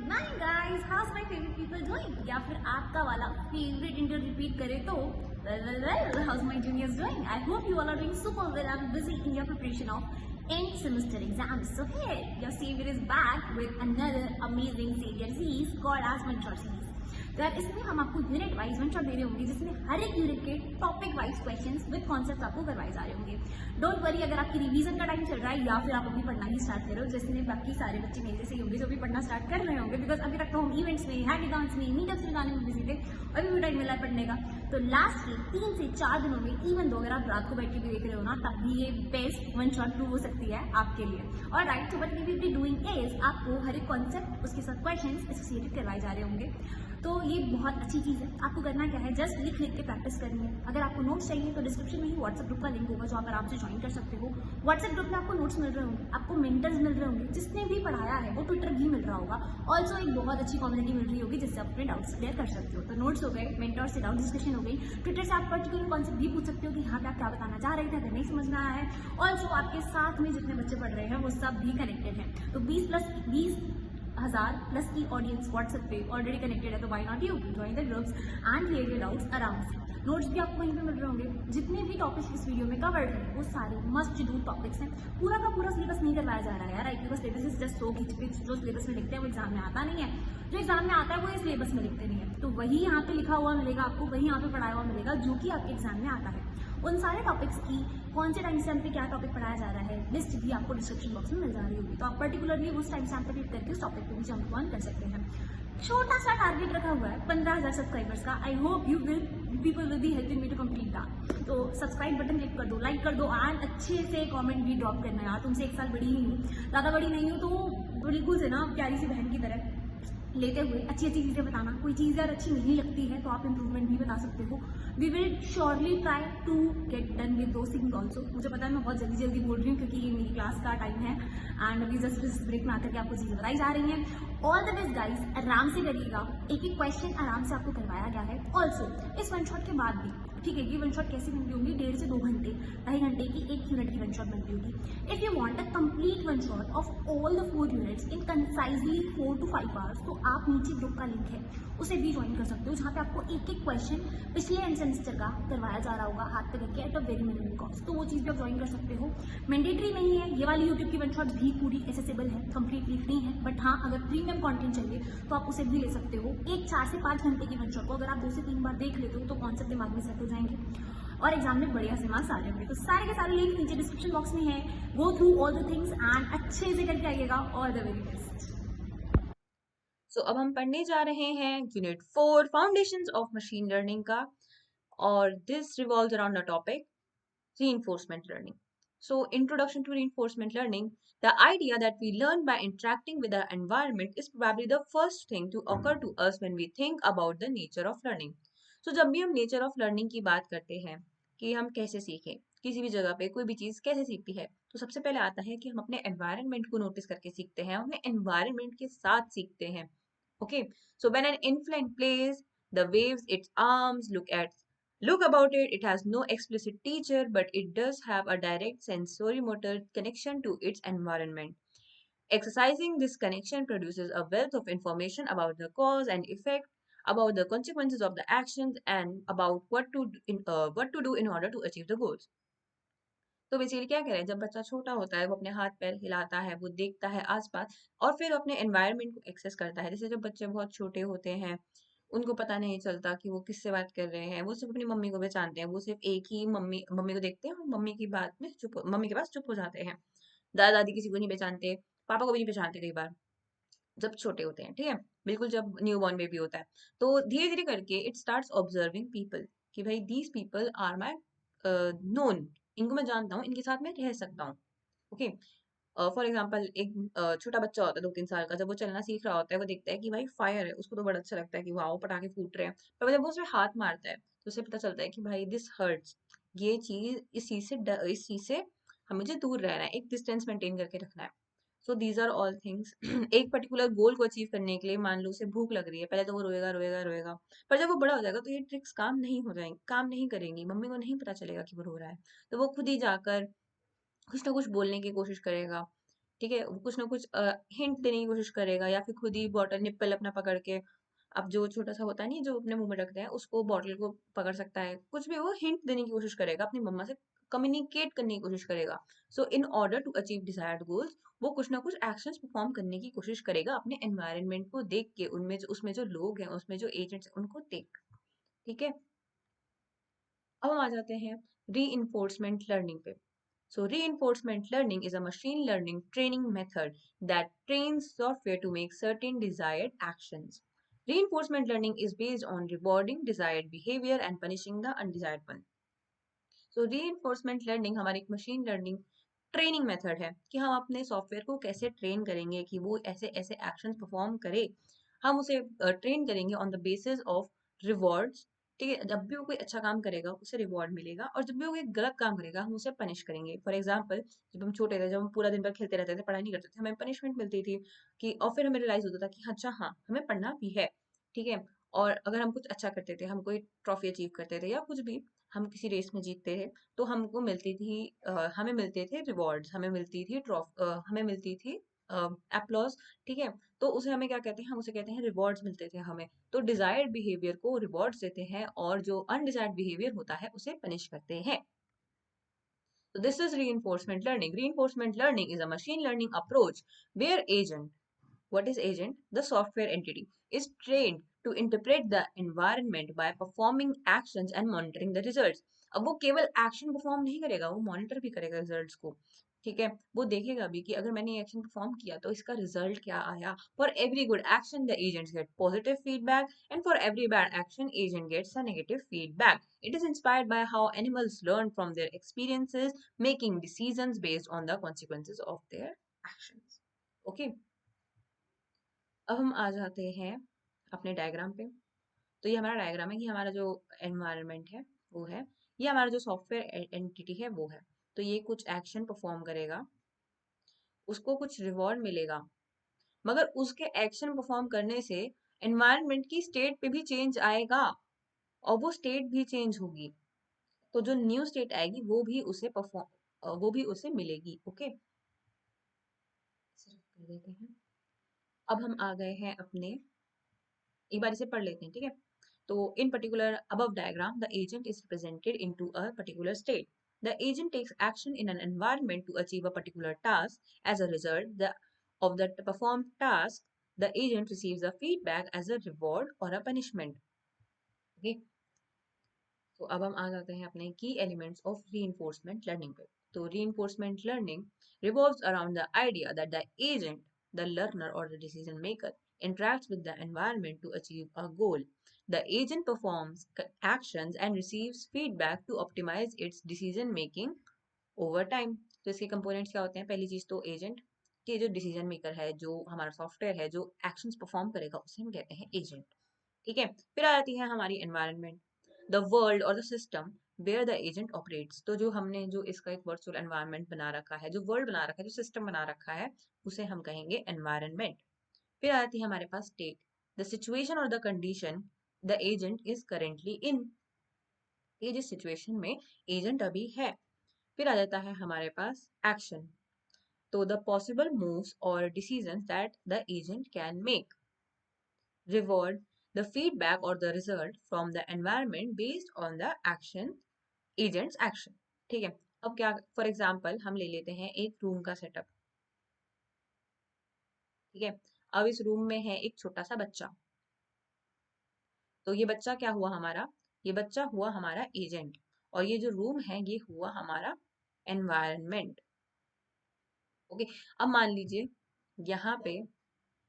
Good morning guys, how's my favourite people doing, या फिर आपका वाला फेवरेट इंटर रिपीट करे तो well how's my juniors doing. I hope you all are doing super well and busy in your preparation of end semester exams. So here your savior is back with another amazing savior series called as one shot series. तो यार इसमें हम आपको unit wise one shot दे रहे होंगे, जिसमें हर एक unit के topic wise questions with concept आपको करवाए जा रहे होंगे। डोंट वरी अगर आपकी रिवीजन का टाइम चल रहा है या फिर आप अभी पढ़ना ही स्टार्ट करो, जिसमें बाकी सारे बच्चे मेरे जैसे होंगे जो भी पढ़ना स्टार्ट कर रहे होंगे, बिकॉज अभी तक तो हम इवेंट्स में, हैकाथॉन्स में, मीटअप्स में जाने में बिजी थे और अभी भी टाइम मिला है पढ़ने का। तो लास्ट के 3 से 4 दिनों में, इवन दो अगर आप रात को बैठ के भी देख रहे हो ना, तब भी ये बेस्ट वन शॉट प्रूव हो सकती है आपके लिए। और राइट, तो what we will be doing is आपको हर एक कॉन्सेप्ट उसके साथ क्वेश्चंस एसोसिएटेड करवाए जा रहे होंगे। तो ये बहुत अच्छी चीज़ है। आपको करना क्या है, जस्ट लिख लिख के प्रैक्टिस करनी है। अगर आपको नोट्स चाहिए तो डिस्क्रिप्शन में ही व्हाट्सएप ग्रुप का लिंक होगा, जो आप आराम से ज्वाइन कर सकते हो। व्हाट्सएप ग्रुप में आपको नोट्स मिल रहे होंगे, आपको मेंटर्स मिल रहे होंगे, जिसने भी पढ़ाया है वो ट्विटर भी मिल रहा होगा। ऑल्सो एक बहुत अच्छी कम्युनिटी मिल रही होगी जिससे आप अपने डाउट्स क्लियर कर सकते हो। तो नोट्स हो गए, मेंटर से डाउट डिस्कशन हो गई, ट्विटर से आप पर्टिकुलर कॉन्सेप्ट भी पूछ सकते हो कि यहाँ पे आप क्या बताना चाह रहे थे, अगर नहीं समझ में आया है। ऑल्सो आपके साथ में जितने बच्चे पढ़ रहे हैं वो सब भी कनेक्टेड हैं। तो 20,000 प्लस की ऑडियंस व्हाट्सएप पे ऑलरेडी कनेक्टेड है, तो why not you join the groups and clear your doubts आराम से। नोट्स भी आपको वहीं पे मिल रहे होंगे। जितने भी टॉपिक्स इस वीडियो में कवर्ड हैं वो सारे मस्ट डू टॉपिक्स हैं। पूरा का पूरा सिलेबस नहीं करवाया जा रहा है यार, right, because syllabus is just so खिचपिच। जो सिलेबस में लिखते हैं वो एग्जाम में आता नहीं है, जो एग्जाम में आता है वो इस सिलेबस में लिखते नहीं है। तो वही यहाँ पे लिखा हुआ मिलेगा आपको, वही यहाँ पे पढ़ाया हुआ मिलेगा जो कि आपके एग्जाम में आता है। उन सारे टॉपिक्स की कौन से टाइम स्टैम्प पे क्या टॉपिक पढ़ाया जा रहा है लिस्ट भी आपको डिस्क्रिप्शन बॉक्स में मिल जा रही होगी, तो आप पर्टिकुलरली उस टाइम स्टैम्प पे क्लिक करके उस टॉपिक पे भी जंप ऑन कर सकते हैं। छोटा सा टारगेट रखा हुआ है 15,000 सब्सक्राइबर्स का। I hope you will people will be helping me to complete that. तो सब्सक्राइब बटन क्लिक कर दो, लाइक कर दो एंड अच्छे से कमेंट भी ड्रॉप करना यार। तुमसे 1 साल बड़ी ही हूँ, ज़्यादा बड़ी नहीं हूँ, तो बिल्कुल से ना प्यारी सी बहन की तरह लेते हुए अच्छी अच्छी चीज़ें बताना। कोई चीज़ अगर अच्छी नहीं लगती है तो आप इम्प्रूवमेंट भी बता सकते हो। We will surely try to get done with those things also. मुझे पता है मैं बहुत जल्दी जल्दी बोल रही हूँ क्योंकि ये मेरी क्लास का टाइम है एंड अभी जस्ट ब्रेक में आकर के आपको चीज़ें बताई जा रही हैं। ऑल द बेस्ट गाइज, आराम से करिएगा, एक एक क्वेश्चन आराम से आपको करवाया गया है। ऑल्सो इस वन शॉट के बाद भी, ठीक है, ये वन शॉट कैसी बनती होगी, 1.5 से 2 घंटे, 2.5 घंटे की 1 यूनिट की वन शॉट बनती होगी। If you want a complete one shot of all the 4 units in concisely 4 to 5 hours, तो आप नीचे ग्रुप का लिंक है उसे भी ज्वाइन कर सकते हो, जहाँ पे आपको एक एक क्वेश्चन पिछले एंड सेमेस्टर का करवाया जा रहा होगा हाथ पे करके at a very minimum cost. तो वो चीज़ भी आप ज्वाइन कर सकते हो। मैंडेटरी नहीं है, ये वाली यूट्यूब की वन शॉट भी पूरी एसेसिबल है, कंप्लीटली फ्री है। बट हाँ, अगर प्रीमियम कंटेंट चाहिए तो आप उसे भी ले सकते हो। एक 4 से 5 घंटे की वन शॉट को अगर आप 2 से 3 बार देख लेते हो तो कॉन्सेप्ट दिमाग में सेट हो जाएंगे और एग्जाम में बढ़िया से मार्क्स आ जाएंगे। तो सारे के सारे लिंक नीचे डिस्क्रिप्शन बॉक्स में है। Go through all the things and अच्छे से करके आइएगा। All the very best. So अब हम पढ़ने जा रहे हैं unit 4 foundations of machine learning का, और this revolves around the topic reinforcement learning. So introduction to reinforcement learning, the idea that we learn by interacting with the environment is probably the first thing to occur to us when we think about the nature of learning. So जब भी हम nature of learning की बात करते हैं कि हम कैसे सीखें, किसी भी जगह पे कोई भी चीज कैसे सीखती है, तो सबसे पहले आता है कि हम अपने environment को नोटिस करके सीखते हैं, अपने environment के साथ सीखते हैं. Okay, so when an infant plays, the waves its arms, look about it, it has no explicit teacher, but it does have a direct sensory motor connection to its environment. Exercising this connection produces a wealth of information about the cause and effect, about the consequences of the actions, and about what to do in order to achieve the goals. तो basically क्या करें, जब बच्चा छोटा होता है वो अपने हाथ पैर हिलाता है, वो देखता है आसपास और फिर अपने एनवायरनमेंट को एक्सेस करता है। जैसे जब बच्चे बहुत छोटे होते हैं, उनको पता नहीं चलता कि वो किससे बात कर रहे हैं, वो सिर्फ अपनी मम्मी को पहचानते हैं, वो सिर्फ एक ही मम्मी मम्मी को देखते हैं और मम्मी की बात में मम्मी के पास चुप हो जाते हैं। दादा दादी किसी को नहीं पहचानते, पापा को भी नहीं पहचानते कई बार, जब छोटे होते हैं, ठीक है, बिल्कुल जब न्यू बॉर्न बेबी होता है। तो धीरे धीरे करके इट स्टार्ट्स ऑब्जर्विंग पीपल कि भाई these people are my known, इनको मैं जानता हूँ, इनके साथ मैं रह सकता हूँ. ओके, फॉर एग्जाम्पल एक छोटा बच्चा होता है 2-3 साल का, जब वो चलना सीख रहा होता है, वो देखता है कि भाई फायर है, उसको तो बड़ा अच्छा लगता है कि वाह पटाखे फूट रहे हैं, पर जब वो उसमें हाथ मारता है तो उसे पता चलता है कि भाई दिस हर्ट्स, ये चीज इस चीज से हमें मुझे दूर रहना है, एक डिस्टेंस मेंटेन करके रखना है. So these are all things. एक पर्टिकुलर गोल को अचीव करने के लिए मान लो उसे भूख लग रही है, पहले तो वो रोएगा रोएगा रोएगा, पर जब वो बड़ा हो जाएगा तो ये ट्रिक्स काम नहीं हो जाएंगी, काम नहीं करेंगी, मम्मी को नहीं पता चलेगा कि वो रो रहा है, तो वो खुद ही जाकर कुछ ना कुछ बोलने की कोशिश करेगा, ठीक है, वो कुछ ना कुछ हिंट देने की कोशिश करेगा, या फिर खुद ही बॉटल निप्पल अपना पकड़ के, अब जो छोटा सा होता है नहीं जो अपने मुंह में रखते हैं, उसको बॉटल को पकड़ सकता है, कुछ भी वो हिंट देने की कोशिश करेगा, अपनी मम्मा से कम्युनिकेट करने की कोशिश करेगा। So in order to achieve desired goals, वो कुछ ना कुछ एक्शंस परफॉर्म करने की कोशिश करेगा अपने एनवायरनमेंट को देख के, उनमें जो उसमें जो लोग हैं, उसमें जो एजेंट्स हैं, उनको देख। ठीक है, अब हम आ जाते हैं री लर्निंग पे। So reinforcement learning is a machine learning training method that trains software to make certain desired actions. Reinforcement learning is based on rewarding desired behavior and punishing the undesired one. So reinforcement learning हमारी एक machine learning training method है कि हम अपने software को कैसे train करेंगे कि वो ऐसे ऐसे एक्शंस परफॉर्म करे। हम उसे ट्रेन करेंगे on the basis of rewards. ठीक है, जब भी वो कोई अच्छा काम करेगा उसे रिवॉर्ड मिलेगा, और जब भी वो कोई गलत काम करेगा हम उसे पनिश करेंगे। फॉर एग्जाम्पल, जब हम छोटे थे, जब हम पूरा दिन भर खेलते रहते थे, पढ़ाई नहीं करते थे, हमें पनिशमेंट मिलती थी कि, और फिर हमें रियलाइज होता था कि अच्छा हाँ हमें पढ़ना भी है। ठीक है, और अगर हम कुछ अच्छा करते थे, हम कोई ट्रॉफी अचीव करते थे या कुछ भी, हम किसी रेस में जीतते थे, तो हमको मिलती थी हमें मिलते थे रिवॉर्ड्स, हमें मिलती थी हमें मिलती थी एप्लॉज। ठीक है, तो उसे हमें क्या कहते हैं, हम उसे कहते हैं रिवॉर्ड्स मिलते थे हमें। तो डिजायर्ड बिहेवियर को रिवॉर्ड्स देते हैं, और जो अनडिजायर्ड बिहेवियर होता है उसे पनिश करते हैं। So this is reinforcement learning. Reinforcement learning is a machine learning approach where agent, what is agent? The software entity is trained to interpret the environment by performing actions and monitoring the results. अब वो केवल action perform नहीं करेगा, वो monitor भी करेगा results को। ठीक है, वो देखेगा भी कि अगर मैंने एक्शन परफॉर्म किया तो इसका रिजल्ट क्या आया। For every good action the agents get positive feedback, and for every bad action agent gets a negative feedback. It is inspired by how animals learn from their experiences, making decisions based on the consequences of their actions. Okay. अब हम आ जाते हैं अपने diagram पे। तो ये हमारा डायग्राम है कि हमारा जो एनवायरनमेंट है वो है, ये हमारा जो सॉफ्टवेयर एंटिटी है वो है। तो ये कुछ एक्शन परफॉर्म करेगा, उसको कुछ रिवॉर्ड मिलेगा, मगर उसके एक्शन परफॉर्म करने से एनवायरनमेंट की स्टेट पे भी चेंज आएगा, और वो स्टेट भी चेंज होगी। तो जो न्यू स्टेट आएगी वो भी उसे वो भी उसे मिलेगी। ओके, सिर्फ कर देते हैं। अब हम आ गए हैं अपने, एक बार इसे पढ़ लेते हैं। ठीक है, तो in particular above diagram the agent is represented into a particular state. The agent takes action in an environment to achieve a particular task. As a result of the performed task, the agent receives a feedback as a reward or a punishment. Okay, तो अब हम आ जाते हैं अपने की elements of reinforcement learning पे। तो reinforcement learning revolves around the idea that the agent, the learner or the decision maker, interacts with the environment to achieve a goal. The agent performs actions and receives feedback to optimize its decision making over time. तो इसके components क्या होते हैं? पहली चीज तो agent, कि जो डिसीजन मेकर है, जो हमारा सॉफ्टवेयर है जो एक्शंस परफॉर्म करेगा उसे हम कहते हैं एजेंट। ठीक है, फिर आ जाती है हमारी एनवायरनमेंट, द वर्ल्ड और the system where the agent operates. तो जो हमने जो इसका एक वर्चुअल एनवायरनमेंट बना रखा है, जो वर्ल्ड बना रखा है, जो सिस्टम बना रखा है, उसे हम कहेंगे एनवायरनमेंट। फिर आती है हमारे पास स्टेट, द सिचुएशन और the condition the agent is currently in, ये जिस सिचुएशन में एजेंट अभी है। फिर आ जाता है हमारे पास एक्शन, तो द पॉसिबल मूव्स और decisions that the agent can make. Reward, the feedback or the result from the environment based on the action, agent's action. ठीक है, अब क्या, फॉर एग्जाम्पल हम ले लेते हैं एक रूम का सेटअप। ठीक है, अब इस रूम में है एक छोटा सा बच्चा। तो ये बच्चा क्या हुआ हमारा, ये बच्चा हुआ हमारा एजेंट, और ये जो रूम है ये हुआ हमारा एनवायरनमेंट। ओके, अब मान लीजिए यहाँ पे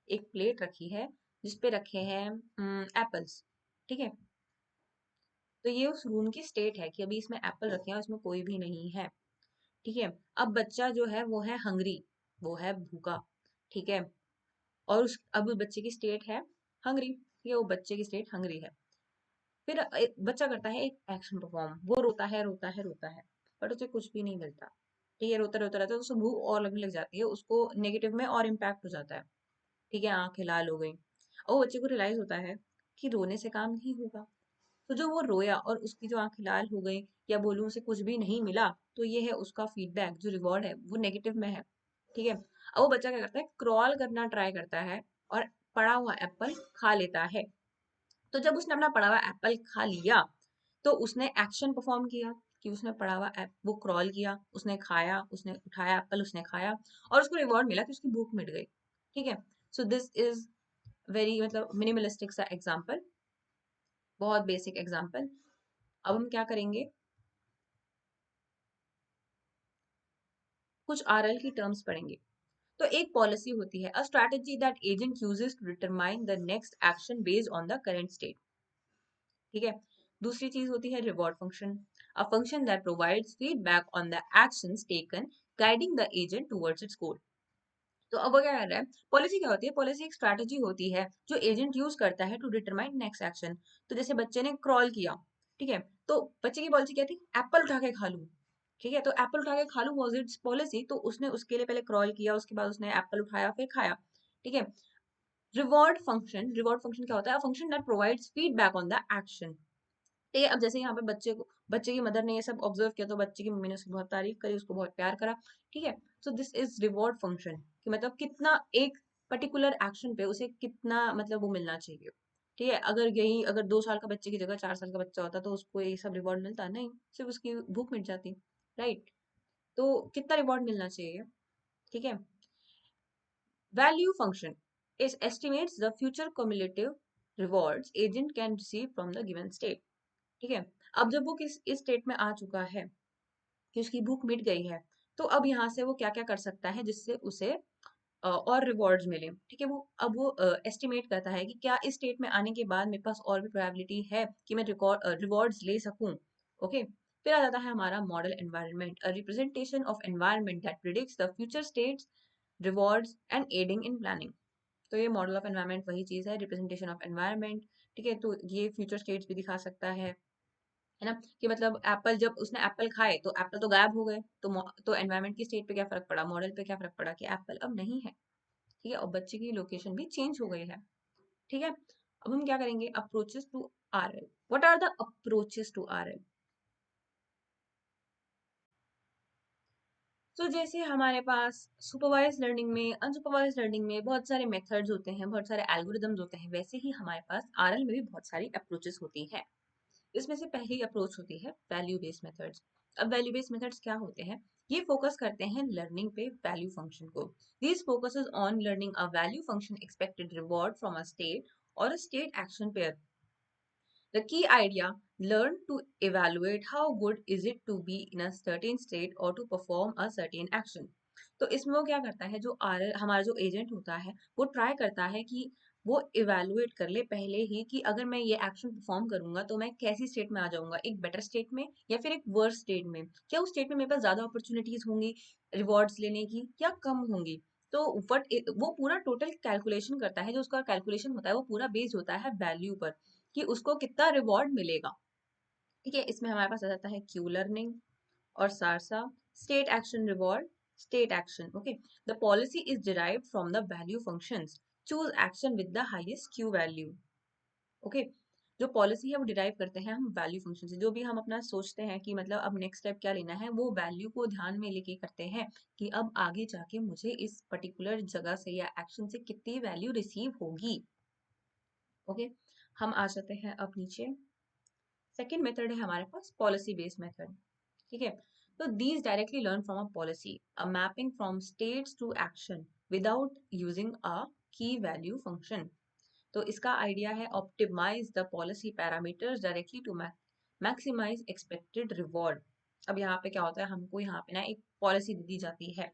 एक प्लेट रखी है जिसपे रखे हैं एप्पल्स। ठीक है, तो ये उस रूम की स्टेट है कि अभी इसमें एप्पल रखे हैं और इसमें कोई भी नहीं है। ठीक है, अब बच्चा जो है वो है हंग्री, वो है भूखा। ठीक है, और उस अब उस बच्चे की स्टेट है हंग्री। ठीक है, वो बच्चे की स्टेट हंग्री है। फिर बच्चा करता है एक एक्शन परफॉर्म, वो रोता है रोता है रोता है, बट उसे कुछ भी नहीं मिलता। ठीक है, रोता रोता रहता है तो उसे भूख और लगने लग जाती है, उसको नेगेटिव में और इम्पैक्ट हो जाता है। ठीक है, आंखें लाल हो गई, और वो बच्चे को रियलाइज होता है कि रोने से काम नहीं होगा। तो जो वो रोया और उसकी जो आंखें लाल हो गई, या बोलूं उसे कुछ भी नहीं मिला, तो ये है उसका फीडबैक, जो रिवॉर्ड है वो नेगेटिव में है। ठीक है, अब वो बच्चा क्या करता है, क्रॉल करना ट्राई करता है और पड़ा हुआ एप्पल खा लेता है। तो जब उसने अपना पड़ा हुआ एप्पल खा लिया तो उसने एक्शन परफॉर्म किया कि उसने पड़ा हुआ वो क्रॉल किया, उसने खाया, उसने उठाया एप्पल, उसने खाया और उसको रिवॉर्ड मिला कि उसकी भूख मिट गई। ठीक है, सो दिस इज वेरी मतलब मिनिमलिस्टिक सा एग्जाम्पल, बहुत बेसिक एग्जाम्पल। अब हम क्या करेंगे, कुछ आरएल की टर्म्स पढ़ेंगे। तो एक पॉलिसी होती है, a strategy that agent uses to determine the next action based on the current state. ठीक है, दूसरी चीज होती है reward function, a function that provides feedback on the actions taken guiding the agent towards its goal. तो अब वो क्या कर रहा है, पॉलिसी क्या होती है, पॉलिसी एक स्ट्रैटेजी होती है जो एजेंट यूज करता है टू डिटरमाइन नेक्स्ट एक्शन। तो जैसे बच्चे ने क्रॉल किया, ठीक है, तो बच्चे की पॉलिसी क्या थी, एप्पल उठा के खा लूं। ठीक है, तो एप्पल उठा के खा लूं वाज इट्स पॉलिसी, तो उसने उसके लिए पहले क्रॉल किया, उसके बाद उसने एप्पल उठाया फिर खाया। ठीक है, रिवॉर्ड फंक्शन क्या होता है, function that provides feedback on the action. ठीक है, अब जैसे यहाँ पे बच्चे की मदर ने ये सब ऑब्जर्व किया तो बच्चे की मम्मी ने उसकी बहुत तारीफ करी, उसको बहुत प्यार करा। ठीक है, so this is reward function कि मतलब कितना एक पर्टिकुलर एक्शन पे उसे कितना मतलब वो मिलना चाहिए। ठीक है, अगर 2 साल का बच्चे की जगह 4 साल का बच्चा होता तो उसको ये सब रिवॉर्ड मिलता नहीं, सिर्फ उसकी भूख मिट जाती। राइट, तो कितना रिवॉर्ड मिलना चाहिए। ठीक है, value function is estimates the future cumulative rewards agent can receive from the given state। ठीक है, अब जब वो इस स्टेट में आ चुका है कि उसकी भूख मिट गई है, तो अब यहाँ से वो क्या क्या कर सकता है जिससे उसे और रिवॉर्ड्स मिले। ठीक है, वो एस्टिमेट करता है कि क्या इस स्टेट में आने के बाद मेरे पास और भी प्रोबेबिलिटी है कि मैं रिवॉर्ड्स ले सकूं। ओके, फिर आ जाता है हमारा model environment, a representation of environment that predicts the future states, rewards and adding in planning. तो ये मॉडल ऑफ एनवायरनमेंट वही चीज है, रिप्रेजेंटेशन ऑफ एनवायरनमेंट। ठीक है, तो ये फ्यूचर स्टेट्स भी दिखा सकता है ना, कि मतलब एप्पल, जब उसने एप्पल खाए तो एप्पल तो गायब हो गए, तो एनवायरनमेंट की स्टेट पे क्या फर्क पड़ा, मॉडल पे क्या फर्क पड़ा कि एप्पल अब नहीं है। ठीक है, और बच्चे की लोकेशन भी चेंज हो गई है। ठीक है, अब हम क्या करेंगे, approaches to RL. What are the approaches to RL. तो जैसे हमारे पास सुपरवाइज लर्निंग में, अनसुपरवाइज लर्निंग में बहुत सारे मेथड्स होते हैं, बहुत सारे एल्गोरिदम्स होते हैं, वैसे ही हमारे पास आरएल में भी बहुत सारी अप्रोचेस होती हैं। इसमें से पहली अप्रोच होती है वैल्यू बेस्ड मेथड्स। अब वैल्यू बेस्ड मेथड्स क्या होते हैं, ये फोकस करते हैं लर्निंग पे वैल्यू फंक्शन को। This focuses on learning a value function expected reward from a state और a state action pair. The key idea, learn to evaluate how good is it to be in a certain state or to perform a certain action। तो इसमें वो क्या करता है, जो are हमारा जो एजेंट होता है वो ट्राई करता है कि वो इवेलुएट कर ले पहले ही कि अगर मैं ये एक्शन परफॉर्म करूंगा तो मैं कैसी स्टेट में आ जाऊंगा, एक बेटर स्टेट में या फिर एक वर्स स्टेट में। क्या उस स्टेट में मेरे पास ज्यादा अपॉर्चुनिटीज होंगी रिवॉर्ड्स लेने की या कम होंगी। तो वो पूरा टोटल कैलकुलेशन करता है, जो उसका कैलकुलेशन होता है वो पूरा बेस्ड होता है वैल्यू पर कि उसको कितना रिवॉर्ड मिलेगा। ठीक है, इसमें हमारे पास आ जाता है क्यू लर्निंग और SARSA, state action reward, state action. Okay, the policy is derived from the value functions, choose action with the highest Q value. Okay, जो पॉलिसी है वो डिराइव करते हैं हम वैल्यू फंक्शन से। जो भी हम अपना सोचते हैं कि मतलब अब नेक्स्ट स्टेप क्या लेना है, वो वैल्यू को ध्यान में लेके करते हैं कि अब आगे जाके मुझे इस पर्टिकुलर जगह से या एक्शन से कितनी वैल्यू रिसीव होगी। ओके, हम आ जाते हैं अब नीचे। सेकेंड मेथड है हमारे पास पॉलिसी बेस्ड मेथड। ठीक है, तो these directly learn from a policy, a mapping from states to action without using a key value function. तो इसका आइडिया है optimize the policy parameters directly to maximize expected reward. अब यहाँ पे क्या होता है, हमको यहाँ पे ना एक पॉलिसी दी जाती है,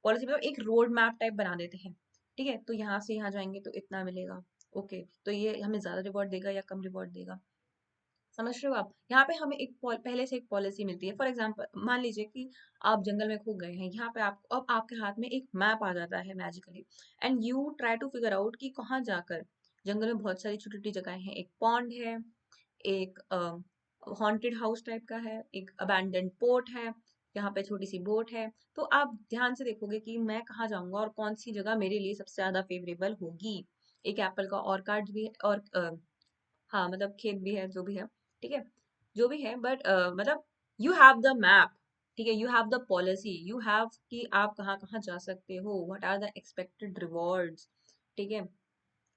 पॉलिसी मतलब एक रोड मैप टाइप बना देते हैं। ठीक है, तो यहाँ से यहाँ जाएंगे तो इतना मिलेगा। ओके, तो ये हमें ज्यादा रिवॉर्ड देगा या कम रिवॉर्ड देगा, समझ रहे हो आप। यहाँ पे हमें पहले से एक पॉलिसी मिलती है। फॉर एग्जाम्पल मान लीजिए कि आप जंगल में खो गए हैं, यहाँ पे आप अब आपके हाथ में एक मैप आ जाता है magically, and you try to figure out कि कहाँ जाकर, जंगल में बहुत सारी छोटी छोटी जगह हैं, एक पॉन्ड है, एक हॉन्टेड हाउस टाइप का है, एक अबैंडन पोर्ट है, यहाँ पे छोटी सी बोट है। तो आप ध्यान से देखोगे कि मैं कहाँ जाऊंगा और कौन सी जगह मेरे लिए सबसे ज्यादा फेवरेबल होगी। एक एप्पल का और कार्ड भी है और हाँ मतलब खेत भी है, जो भी है। ठीक है, जो भी है बट मतलब यू हैव द मैप। ठीक है, you have the policy, you have कि आप कहाँ कहाँ जा सकते हो, what are the expected rewards, ठीक है,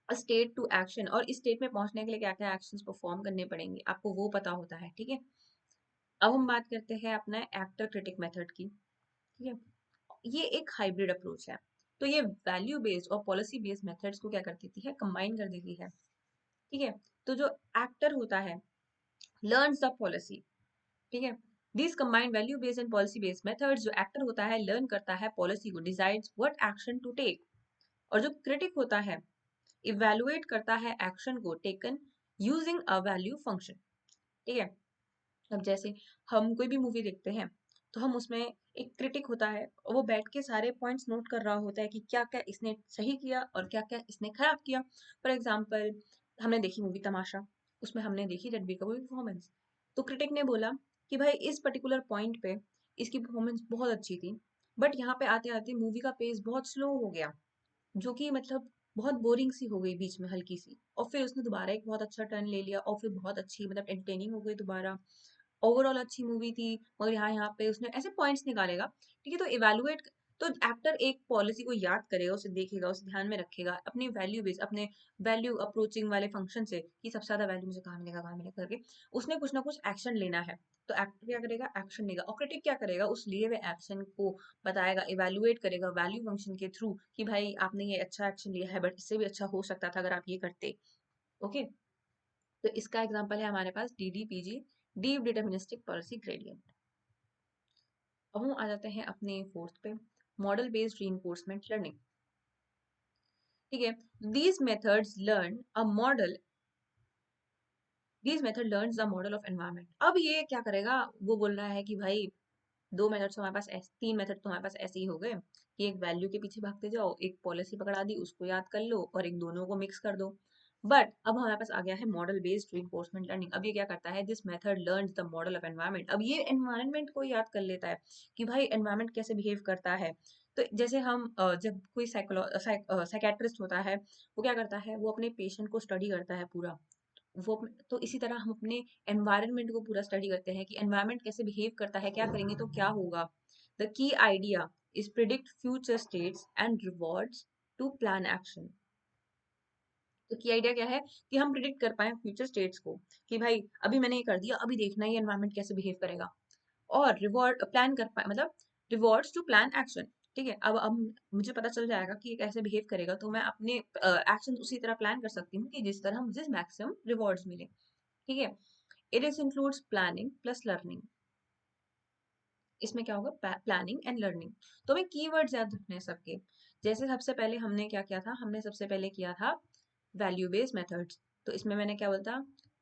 स्टेट टू एक्शन, और इस स्टेट में पहुंचने के लिए क्या क्या एक्शंस परफॉर्म करने पड़ेंगे आपको वो पता होता है, ठीक है। अब हम बात करते हैं अपना एक्टर क्रिटिक मेथड की, ठीक है। ये एक हाइब्रिड अप्रोच है, तो ये वैल्यू बेस्ड और पॉलिसी बेस्ड मेथड्स को क्या कर देती है, कंबाइन कर देती है, ठीक है। तो जो एक्टर होता है लर्न्स द पॉलिसी, ठीक है, this combined value based and policy based methods, जो एक्टर होता है लर्न करता है पॉलिसी को, decides what action to take, और जो क्रिटिक होता है इवेलुएट करता है एक्शन को taken using a value function, ठीक है। अब जैसे हम कोई भी मूवी देखते हैं तो हम उसमें एक क्रिटिक होता है और वो बैठ के सारे पॉइंट्स नोट कर रहा होता है कि क्या क्या इसने सही किया और क्या क्या इसने खराब किया। फॉर एग्जाम्पल हमने देखी मूवी तमाशा, उसमें हमने देखी रणबीर कपूर की परफॉर्मेंस, तो क्रिटिक ने बोला कि भाई इस पर्टिकुलर पॉइंट पे इसकी परफॉर्मेंस बहुत अच्छी थी, बट यहाँ पे आते आते मूवी का पेस बहुत स्लो हो गया, जो कि मतलब बहुत बोरिंग सी हो गई बीच में हल्की सी, और फिर उसने दोबारा एक बहुत अच्छा टर्न ले लिया और फिर बहुत अच्छी मतलब एंटरटेनिंग हो गई दोबारा, ओवरऑल अच्छी मूवी थी, मगर यहाँ पे उसने ऐसे पॉइंट्स निकालेगा, ठीक है। तो इवेलुएट, तो एक्टर एक पॉलिसी को याद करेगा, उसे देखेगा, उसे ध्यान में रखेगा अपनी वैल्यू बेस, अपने वैल्यू अप्रोचिंग वाले फंक्शन से कि सबसे ज्यादा वैल्यू मुझे कहाँ मिलेगा करके उसने कुछ ना कुछ एक्शन लेना है। तो एक्टर क्या करेगा, एक्शन लेगा, और क्रिटिक क्या करेगा, उस लिए हुए एक्शन को बताएगा, इवेलुएट करेगा वैल्यू फंक्शन के थ्रू कि भाई आपने ये अच्छा एक्शन लिया है बट इससे भी अच्छा हो सकता था अगर आप ये करते, ओके। तो इसका एग्जांपल है हमारे पास DDPG, deep deterministic policy gradient. अब हम आ जाते हैं अपने फोर्थ पे, मॉडल बेस्ड रीइंफोर्समेंट लर्निंग, ठीक है। These methods learn a model, these method learns the model of environment. अब ये क्या करेगा, वो बोल रहा है कि भाई दो मेथड तो हमारे पास ऐसे, तीन मेथड तो हमारे पास ऐसे ही हो गए कि एक वैल्यू के पीछे भागते जाओ, एक पॉलिसी पकड़ा दी उसको याद कर लो, और एक दोनों को मिक्स कर दो। बट अब हमारे पास आ गया है मॉडल बेस्ड रिइंफोर्समेंट लर्निंग। अब ये क्या करता है, this method learns the model of environment. अब ये एनवायरनमेंट को याद कर लेता है कि भाई एनवायरनमेंट कैसे बिहेव करता है। तो जैसे हम जब कोई साइकेट्रिस्ट होता है वो क्या करता है, वो अपने पेशेंट को स्टडी करता है पूरा, तो इसी तरह हम अपने एनवायरनमेंट को पूरा स्टडी करते हैं कि एनवायरनमेंट कैसे बिहेव करता है, क्या करेंगे तो क्या होगा। The key idea is predict future states and rewards to plan action. तो की आइडिया क्या है कि हम प्रिडिक्ट कर पाए फ्यूचर स्टेट्स को, कि भाई अभी मैंने ये कर दिया, अभी देखना ही एनवायरनमेंट कैसे बिहेव करेगा, और रिवॉर्ड प्लान कर पाए, मतलब रिवॉर्ड्स टू प्लान एक्शन, ठीक है। अब मुझे पता चल जाएगा कि ये कैसे बिहेव करेगा, तो मैं अपने एक्शन उसी तरह प्लान कर सकती हूँ कि जिस तरह मुझे मैक्सिमम रिवॉर्ड्स मिले, ठीक है। It is includes planning plus learning. इसमें क्या होगा, प्लानिंग एंड लर्निंग। तो हमें कीवर्ड्स याद रखने हैं सबके। जैसे सबसे पहले हमने क्या किया था, हमने सबसे पहले किया था वैल्यू बेस्ड मेथड्स, तो इसमें मैंने क्या बोलता,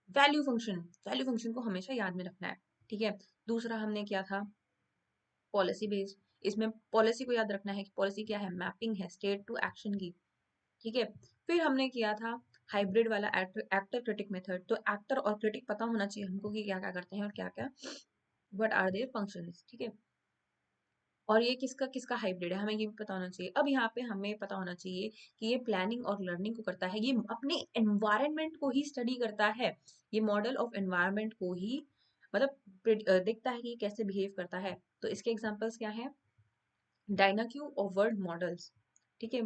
वैल्यू फंक्शन, वैल्यू फंक्शन को हमेशा याद में रखना है, ठीक है। दूसरा हमने किया था पॉलिसी बेस्ड, इसमें पॉलिसी को याद रखना है कि पॉलिसी क्या है, मैपिंग है स्टेट टू एक्शन की, ठीक है। फिर हमने किया था हाइब्रिड वाला एक्टर क्रिटिक मेथड, तो एक्टर और क्रिटिक पता होना चाहिए हमको कि क्या क्या करते हैं और क्या क्या व्हाट आर देयर फंक्शंस, ठीक है। और ये किसका किसका हाइब्रिड है हमें ये भी पता होना चाहिए। अब यहाँ पे हमें पता होना चाहिए कि ये प्लानिंग और लर्निंग को करता है, ये अपने एनवायरनमेंट को ही स्टडी करता है, ये मॉडल ऑफ एनवायरनमेंट को ही मतलब देखता है कि ये कैसे बिहेव करता है। तो इसके एग्जांपल्स क्या है, डायनाक्यू और वर्ड मॉडल्स, ठीक है।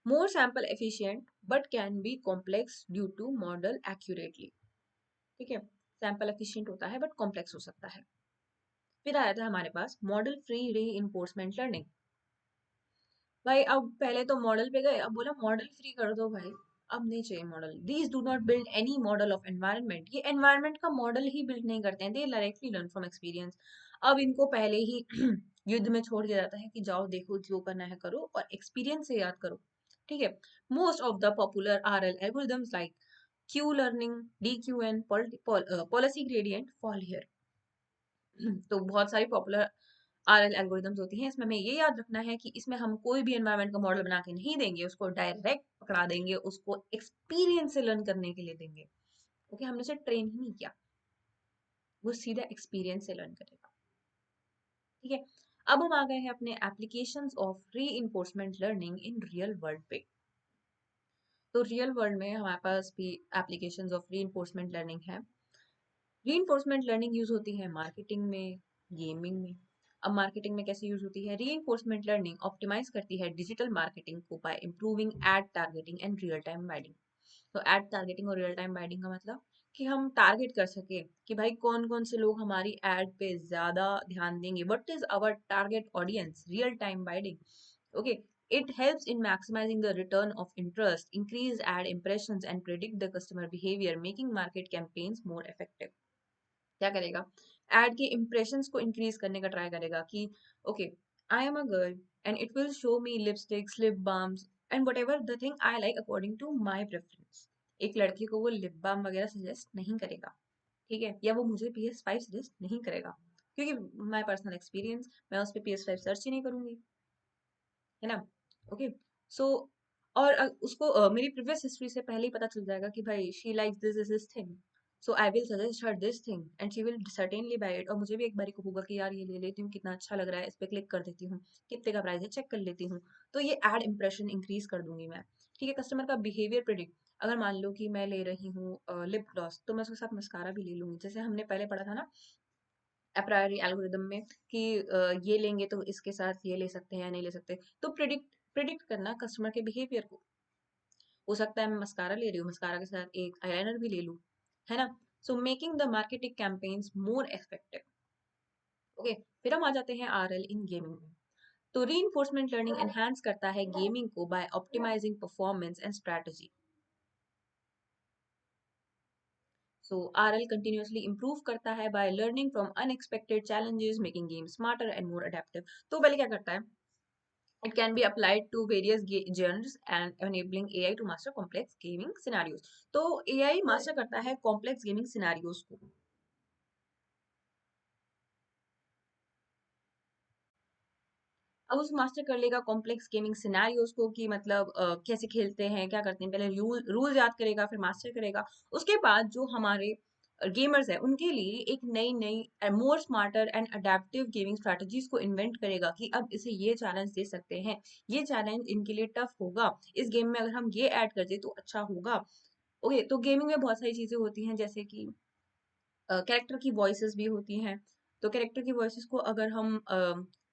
More sample efficient but can be complex due to model accurately, ठीक है। सैम्पल एफिशिएंट होता है बट कॉम्प्लेक्स हो सकता है। फिर आया था हमारे पास मॉडल फ्री री इन्फोर्समेंट लर्निंग। भाई अब पहले तो मॉडल पे गए, अब बोला मॉडल फ्री कर दो भाई, अब नहीं चाहिए model. These do not build any model of environment, ये एनवायरनमेंट का मॉडल ही बिल्ड नहीं करते हैं, दे डायरेक्टली लर्न फ्रॉम एक्सपीरियंस। अब इनको पहले ही युद्ध में छोड़ दिया जाता है कि जाओ देखो जो करना है करो और एक्सपीरियंस से याद करो, ठीक है। Most of the popular RL algorithms like Q learning, DQN, policy gradient fall here. तो बहुत सारी पॉपुलर RL एल्गोरिदम्स होती हैं, इसमें हमें ये याद रखना है कि इसमें हम कोई भी एनवायरनमेंट का मॉडल बना के नहीं देंगे, उसको डायरेक्ट पकड़ा देंगे, उसको एक्सपीरियंस से लर्न करने के लिए देंगे, ओके। हमने उसे ट्रेन ही नहीं किया, वो सीधा एक्सपीरियंस से लर्न करेगा, ठीक है। अब हम आ गए हैं अपने एप्लीकेशंस ऑफ री enforcement learning in real world पे। तो रियल वर्ल्ड में हमारे पास भी एप्लीकेशंस ऑफ री इन्फोर्समेंट लर्निंग है। री इन्फोर्समेंट लर्निंग यूज होती है मार्केटिंग में, गेमिंग में। अब मार्केटिंग में कैसे यूज होती है? रीइंफोर्समेंट लर्निंग ऑप्टिमाइज करती है डिजिटल मार्केटिंग को by improving ad targeting and real time bidding. तो एड टारगेटिंग और रियल टाइम बाइडिंग का मतलब कि हम टारगेट कर सके कि भाई कौन कौन से लोग हमारी एड पे ज्यादा ध्यान देंगे, what is our target audience, real time bidding. Okay, it helps in maximizing the return of interest, increase ad impressions and predict the customer behavior, making market campaigns more effective। क्या करेगा? Add के impressions को increase करने का try करेगा कि okay, I am a girl and it will show me lipsticks, lip balms and whatever the thing I like according to my preference. एक लड़की को वो लिप बाम वगैरह सजेस्ट नहीं करेगा, ठीक है, या वो मुझे PS5 सजेस्ट नहीं करेगा, क्योंकि माई पर्सनल एक्सपीरियंस, मैं उस पर PS5 सर्च ही नहीं करूंगी, है ना। ओके, सो और उसको मेरी प्रीवियस हिस्ट्री से पहले ही पता चल जाएगा कि भाई she likes this thing, so I will suggest her this thing and she will certainly buy it. और मुझे भी एक बारी को होगा कि यार ये ले लेती हूँ, कितना अच्छा लग रहा है, इस पे क्लिक कर देती हूँ, कितने का प्राइस है चेक कर लेती हूँ। तो ये एड इंप्रेशन इंक्रीज कर दूंगी मैं, ठीक है। कस्टमर का बिहेवियर प्रिडिक्ट, अगर मान लो कि मैं ले रही हूँ लिप ग्लॉस, तो मैं उसके साथ मस्कारा भी ले लूंगी, जैसे हमने पहले पढ़ा था ना अप्रायरी एल्गोरिदम में कि ये लेंगे तो इसके साथ ये ले सकते हैं या नहीं ले सकते। तो प्रिडिक्ट प्रिडिक्ट करना कस्टमर के बिहेवियर को, हो सकता है मैं मस्कारा ले रही हूँ, मस्कारा के साथ एक आईलाइनर भी ले लूँ, है ना। So making the marketing campaigns more effective. Okay, फिर हम आ जाते हैं RL इन गेमिंग में। तो रीइंफोर्समेंट लर्निंग एनहांस करता है गेमिंग को by optimizing performance and strategy. So RL continuously improve करता है by learning from unexpected challenges, making games smarter and more adaptive। तो पहले क्या करता है? It can be applied to various genres and enabling AI to master complex gaming scenarios। तो AI master करता है complex gaming scenarios को। अब उस मास्टर कर लेगा कॉम्प्लेक्स गेमिंग सिनेरियोज को कि मतलब कैसे खेलते हैं, क्या करते हैं, पहले रूल याद करेगा, फिर मास्टर करेगा। उसके बाद जो हमारे गेमर्स है उनके लिए एक नई नई मोर smarter and adaptive gaming strategies को इन्वेंट करेगा कि अब इसे ये चैलेंज दे सकते हैं, ये चैलेंज इनके लिए टफ होगा, इस गेम में अगर हम ये ऐड कर दे तो अच्छा होगा। ओके, तो गेमिंग में बहुत सारी चीजें होती हैं, जैसे कि कैरेक्टर की वॉइसेस भी होती हैं। तो कैरेक्टर की वॉइसेस को अगर हम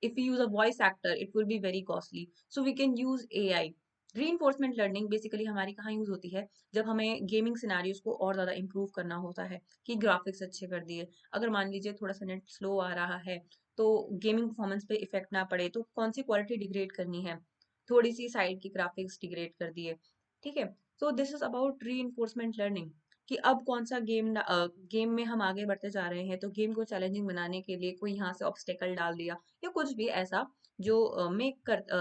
if you use a voice actor it will be very costly, so we can use AI। Reinforcement learning basically हमारी कहाँ यूज होती है? जब हमें गेमिंग सिनेरियोज को और ज्यादा इंप्रूव करना होता है कि ग्राफिक्स अच्छे कर दिए। अगर मान लीजिए थोड़ा सा नेट स्लो आ रहा है तो गेमिंग परफॉर्मेंस पे इफेक्ट ना पड़े, तो कौन सी क्वालिटी डिग्रेड करनी है, थोड़ी सी साइड की ग्राफिक्स डिग्रेड कर दिए, ठीक है। So this is about reinforcement learning कि अब कौन सा गेम में हम आगे बढ़ते जा रहे हैं, तो गेम को चैलेंजिंग बनाने के लिए कोई यहाँ से ऑब्स्टेकल डाल दिया या कुछ भी ऐसा जो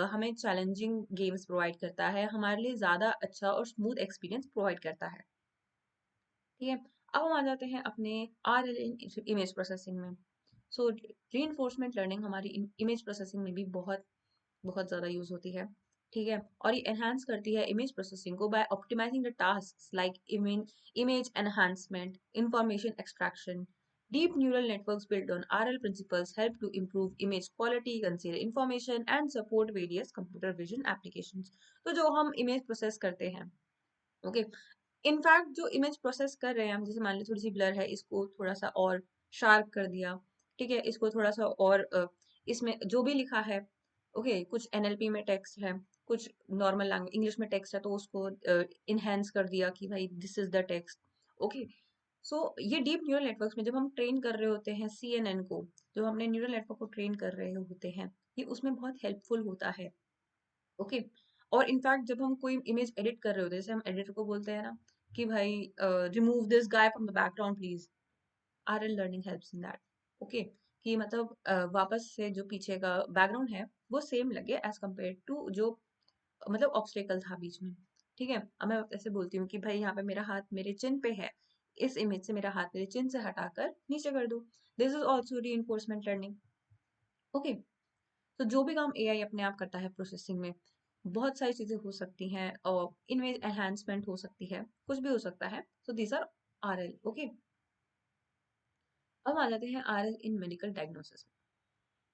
हमें चैलेंजिंग गेम्स प्रोवाइड करता है, हमारे लिए ज्यादा अच्छा और स्मूथ एक्सपीरियंस प्रोवाइड करता है, ठीक है। अब हम आ जाते हैं अपने RL इन इमेज प्रोसेसिंग में। सो रीइंफोर्समेंट लर्निंग हमारी इमेज प्रोसेसिंग में भी बहुत बहुत ज़्यादा यूज़ होती है, ठीक है। और ये एनहांस करती है इमेज प्रोसेसिंग को by optimizing the tasks like image enhancement, information extraction. Deep neural networks built on RL principles help to improve image quality, conceal information, and support various computer vision applications। तो जो हम image process करते हैं, okay, in fact जो image process कर रहे हैं हम, जैसे मान लो थोड़ी सी ब्लर है, इसको थोड़ा सा और शार्प कर दिया, ठीक है, इसको थोड़ा सा और इसमें जो भी लिखा है, ओके, कुछ NLP में टेक्स्ट है, कुछ नॉर्मल लैंग्वेज इंग्लिश में टेक्स्ट है, तो उसको इनहेंस कर दिया कि भाई this is the text. Okay, so ये डीप न्यूरल नेटवर्क्स में जब हम ट्रेन कर रहे होते हैं CNN को, जो हमने न्यूरल नेटवर्क को ट्रेन कर रहे होते हैं, ये उसमें बहुत हेल्पफुल होता है, ओके। और इनफैक्ट जब हम कोई इमेज एडिट कर रहे होते हैं, जैसे हम एडिटर को बोलते हैं ना कि भाई remove this guy from the background please, RL learning helps in that, okay, कि मतलब वापस से जो पीछे का बैकग्राउंड है वो सेम लगे एज कम्पेयर टू जो मतलब ऑब्स्टेकल था बीच में, ठीक है। अब मैं ऐसे बोलती हूँ कि भाई यहाँ पे मेरा हाथ मेरे चिन पे है, इस इमेज से मेरा हाथ मेरे चिन से हटाकर नीचे कर दो। दिस इज ऑल्सो री लर्निंग, ओके। तो जो भी काम AI अपने आप करता है प्रोसेसिंग में, बहुत सारी चीजें हो सकती हैं और इनमें एनहांसमेंट हो सकती है, कुछ भी हो सकता है। तो दीज आर RL, ओके। अब आ जाते हैं RL इन मेडिकल डायग्नोसिस में,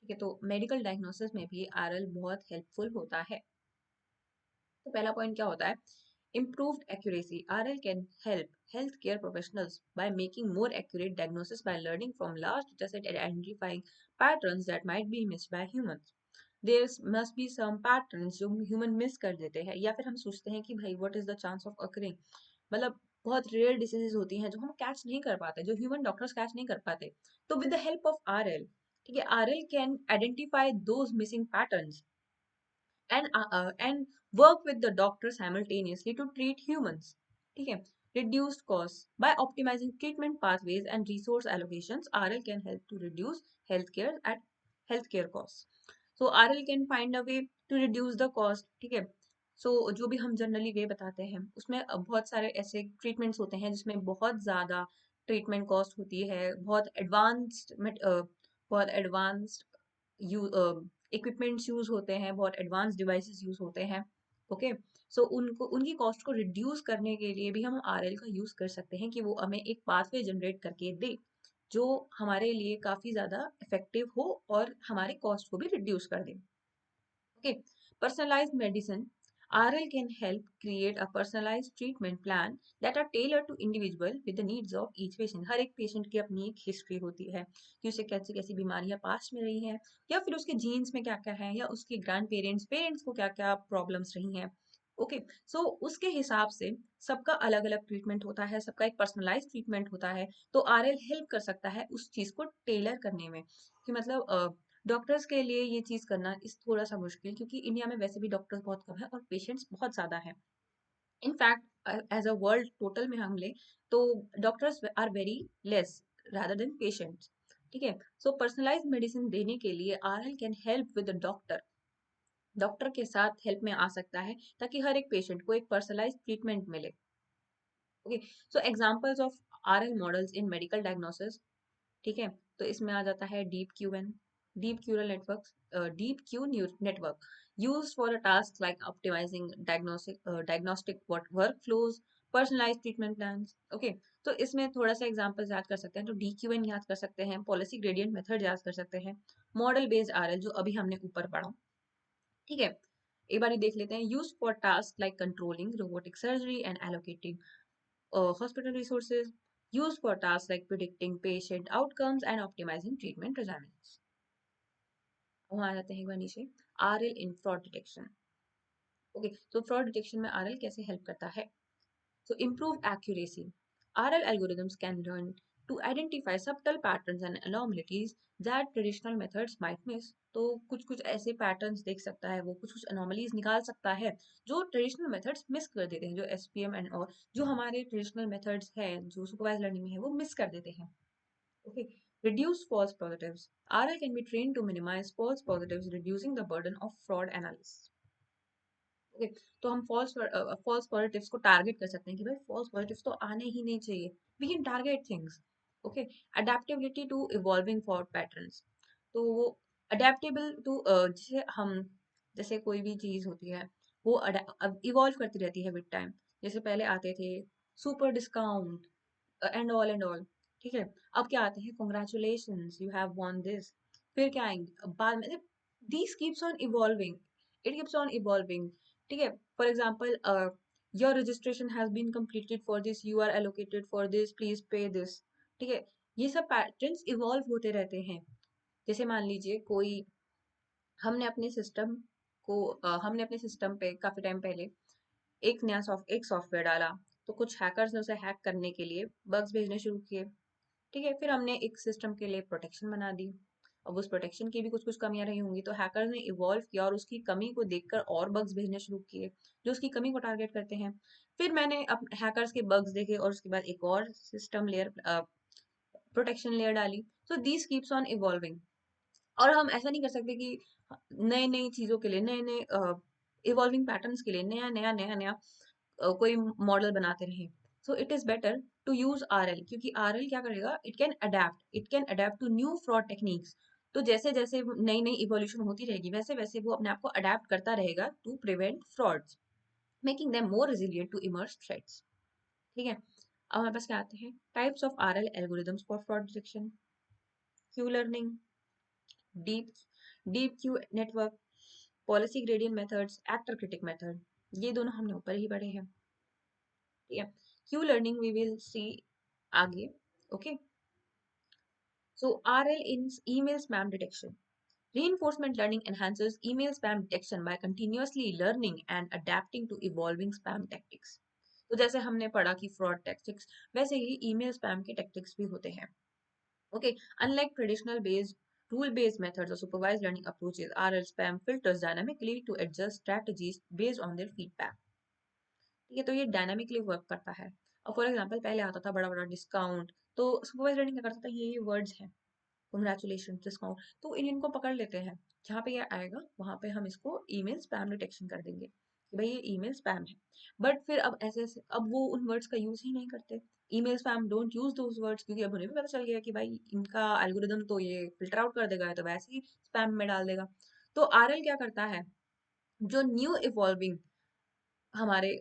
ठीक है। तो मेडिकल डायग्नोसिस में भी RL बहुत हेल्पफुल होता है। तो पहला पॉइंट क्या होता है? Improved accuracy. RL can help healthcare professionals by making more accurate diagnosis by learning from large dataset and identifying patterns that might be missed by humans. There must be some patterns जो human miss कर देते हैं या फिर हम सोचते हैं कि भाई what is the chance of occurring, मतलब बहुत रेयर डिसीजेज होती हैं जो हम कैच नहीं कर पाते, जो ह्यूमन डॉक्टर्स कैच नहीं कर पाते. तो with the help of RL, ठीक है, RL can identify those missing patterns and work with the doctor simultaneously to treat humans. ठीक है. Reduced costs. By optimizing treatment pathways and resource allocations, RL can help to reduce healthcare costs. So RL can find a way to reduce the cost. ठीक है. So जो भी हम generally वे बताते हैं उसमें बहुत सारे ऐसे ट्रीटमेंट्स होते हैं जिसमें बहुत ज़्यादा ट्रीटमेंट कॉस्ट होती है, बहुत एडवांस्ड इक्विपमेंट्स यूज होते हैं, बहुत एडवांस डिवाइसेस यूज होते हैं. ओके. सो उनको उनकी कॉस्ट को रिड्यूस करने के लिए भी हम आरएल का यूज कर सकते हैं कि वो हमें एक पाथवे जनरेट करके दे जो हमारे लिए काफी ज्यादा इफेक्टिव हो और हमारे कॉस्ट को भी रिड्यूस कर दे. Okay, personalized medicine. RL can help create a personalized treatment plan that are tailored to individual with the needs of each patient. हर एक पेशेंट की अपनी एक हिस्ट्री होती है कि उसे कैसी कैसी बीमारियां पास्ट में रही हैं या फिर उसके जीन्स में क्या क्या है या उसके ग्रैंड पेरेंट्स को क्या क्या प्रॉब्लम्स रही हैं. ओके. सो उसके हिसाब से सबका अलग अलग ट्रीटमेंट होता है, सबका एक पर्सनलाइज ट्रीटमेंट होता है. तो आरएल हेल्प कर सकता है उस चीज को टेलर करने में कि मतलब डॉक्टर्स के लिए ये चीज करना इस थोड़ा सा मुश्किल, क्योंकि इंडिया में वैसे भी डॉक्टर्स बहुत कम है और पेशेंट्स बहुत ज्यादा हैं. In fact as a world total में हम ले तो doctors are very less rather than patients. ठीक है. सो पर्सनलाइज मेडिसिन देने के लिए RL can help with doctor, doctor के साथ हेल्प में आ सकता है ताकि हर एक पेशेंट को एक पर्सनलाइज ट्रीटमेंट मिले. Okay. So examples of RL models in medical diagnosis. ठीक है. तो इसमें आ जाता है deep Q network used for a task like optimizing diagnostic workflows, personalized treatment plans. Okay, तो इसमें थोड़ा सा एग्जांपल्स याद कर सकते हैं. तो DQN याद कर सकते हैं, पॉलिसी ग्रेडियंट मेथड याद कर सकते हैं, मॉडल बेस्ड आरएल जो अभी हमने ऊपर पढ़ा. ठीक है. एक बार देख लेते हैं. Use for task like controlling robotic surgery and allocating hospital resources, used for tasks like predicting patient outcomes and optimizing treatment regimens. अब हम आ जाते हैं एक बार नीचे. आरएल इन फ्रॉड डिटेक्शन. ओके. तो फ्रॉड डिटेक्शन में आरएल कैसे हेल्प करता है? So improved accuracy. RL algorithms can learn to identify subtle patterns and anomalies that traditional methods might miss. तो कुछ कुछ ऐसे पैटर्न्स देख सकता है, वो कुछ कुछ अनोमलीज निकाल सकता है जो ट्रेडिशनल मेथड्स मिस कर देते हैं, जो एसपीएम एंड और जो हमारे ट्रेडिशनल मेथड्स हैं जो सुपरवाइज लर्निंग में है वो मिस कर देते हैं. Okay. Reduce false positives. RL can be trained to minimize false positives, reducing the burden of fraud analysis. Okay. तो हम फॉल्स पॉजिटिव्स को टारगेट कर सकते हैं कि भाई फॉल्स पॉजिटिव्स तो आने ही नहीं चाहिए. We can target things. Okay. Adaptability to evolving for patterns. तो वो अडेप्टेबल टू जैसे कोई भी चीज होती है वो इवॉल्व करती रहती है विद टाइम. जैसे पहले आते थे सुपर डिस्काउंट एंड ऑल. ठीक है. अब क्या आते हैं congratulations you have won this. फिर क्या आएंगे बाद में. This keeps on evolving, it keeps on evolving. ठीक है. For example your registration has been completed for this, you are allocated for this, please pay this. ठीक है. ये सब पैटर्न्स इवॉल्व होते रहते हैं. जैसे मान लीजिए कोई हमने अपने सिस्टम हमने अपने सिस्टम पे काफी टाइम पहले एक सॉफ्टवेयर डाला. तो कुछ हैकर्स ने उसे हैक करने के लिए बग्स भेजने शुरू किए. ठीक है. फिर हमने एक सिस्टम के लिए प्रोटेक्शन बना दी. अब उस प्रोटेक्शन की भी कुछ कुछ कमियां रही होंगी तो हैकर्स ने इवॉल्व किया और उसकी कमी को देखकर और बग्स भेजने शुरू किए जो उसकी कमी को टारगेट करते हैं. फिर मैंने अब हैकर्स के बग्स देखे और उसके बाद एक और सिस्टम लेयर प्रोटेक्शन लेयर डाली. So this keeps on evolving. और हम ऐसा नहीं कर सकते कि नई नई चीजों के लिए, नए नए इवॉल्विंग पैटर्न्स के लिए नया नया नया नया कोई मॉडल बनाते रहे. So it is better to use RL, क्योंकि आरएल क्या करेगा, it can adapt to new fraud techniques. तो जैसे जैसे नई नई इवोल्यूशन होती रहेगी वैसे वैसे वो अपने आप को अडेप्ट करता रहेगा to prevent frauds, making them more resilient to emerge threats. ठीक है. अब हमारे पास क्या आते हैं types of RL algorithms for fraud detection. Q learning, deep deep Q network, policy gradient methods, actor critic method. ये दोनों हमने ऊपर ही पढ़े हैं. ठीक है। Q learning we will see आगे। Okay, so RL in email spam detection. Reinforcement learning enhances email spam detection by continuously learning and adapting to evolving spam tactics. तो जैसे हमने पढ़ा कि फ्रॉड टैक्टिक्स, वैसे ही ईमेल स्पैम के tactics भी होते हैं. Okay, unlike traditional based rule-based methods or supervised learning approaches, RL spam filters dynamically to adjust strategies based on their feedback. ठीक है, तो ये डायनामिकली वर्क करता है. और फॉर एग्जांपल पहले आता था बड़ा बड़ा डिस्काउंट, तो सुपरवाइज लर्निंग क्या करता था, ये वर्ड्स हैं, कंग्रेचुलेशन, डिस्काउंट, तो इनको पकड़ लेते हैं. जहाँ पे ये आएगा वहां पे हम इसको ईमेल स्पैम डिटेक्शन कर देंगे कि भाई ये ईमेल स्पैम है. बट फिर अब ऐसे ऐसे अब वो उन वर्ड्स का यूज ही नहीं करते. Email spam don't use those words, क्योंकि अब उन्हें भी पता चल गया कि भाई इनका एल्गोरिदम तो ये फिल्टर आउट कर देगा, तो वैसे ही स्पैम में डाल देगा. तो आरएल क्या करता है, जो न्यू इवॉल्विंग हमारे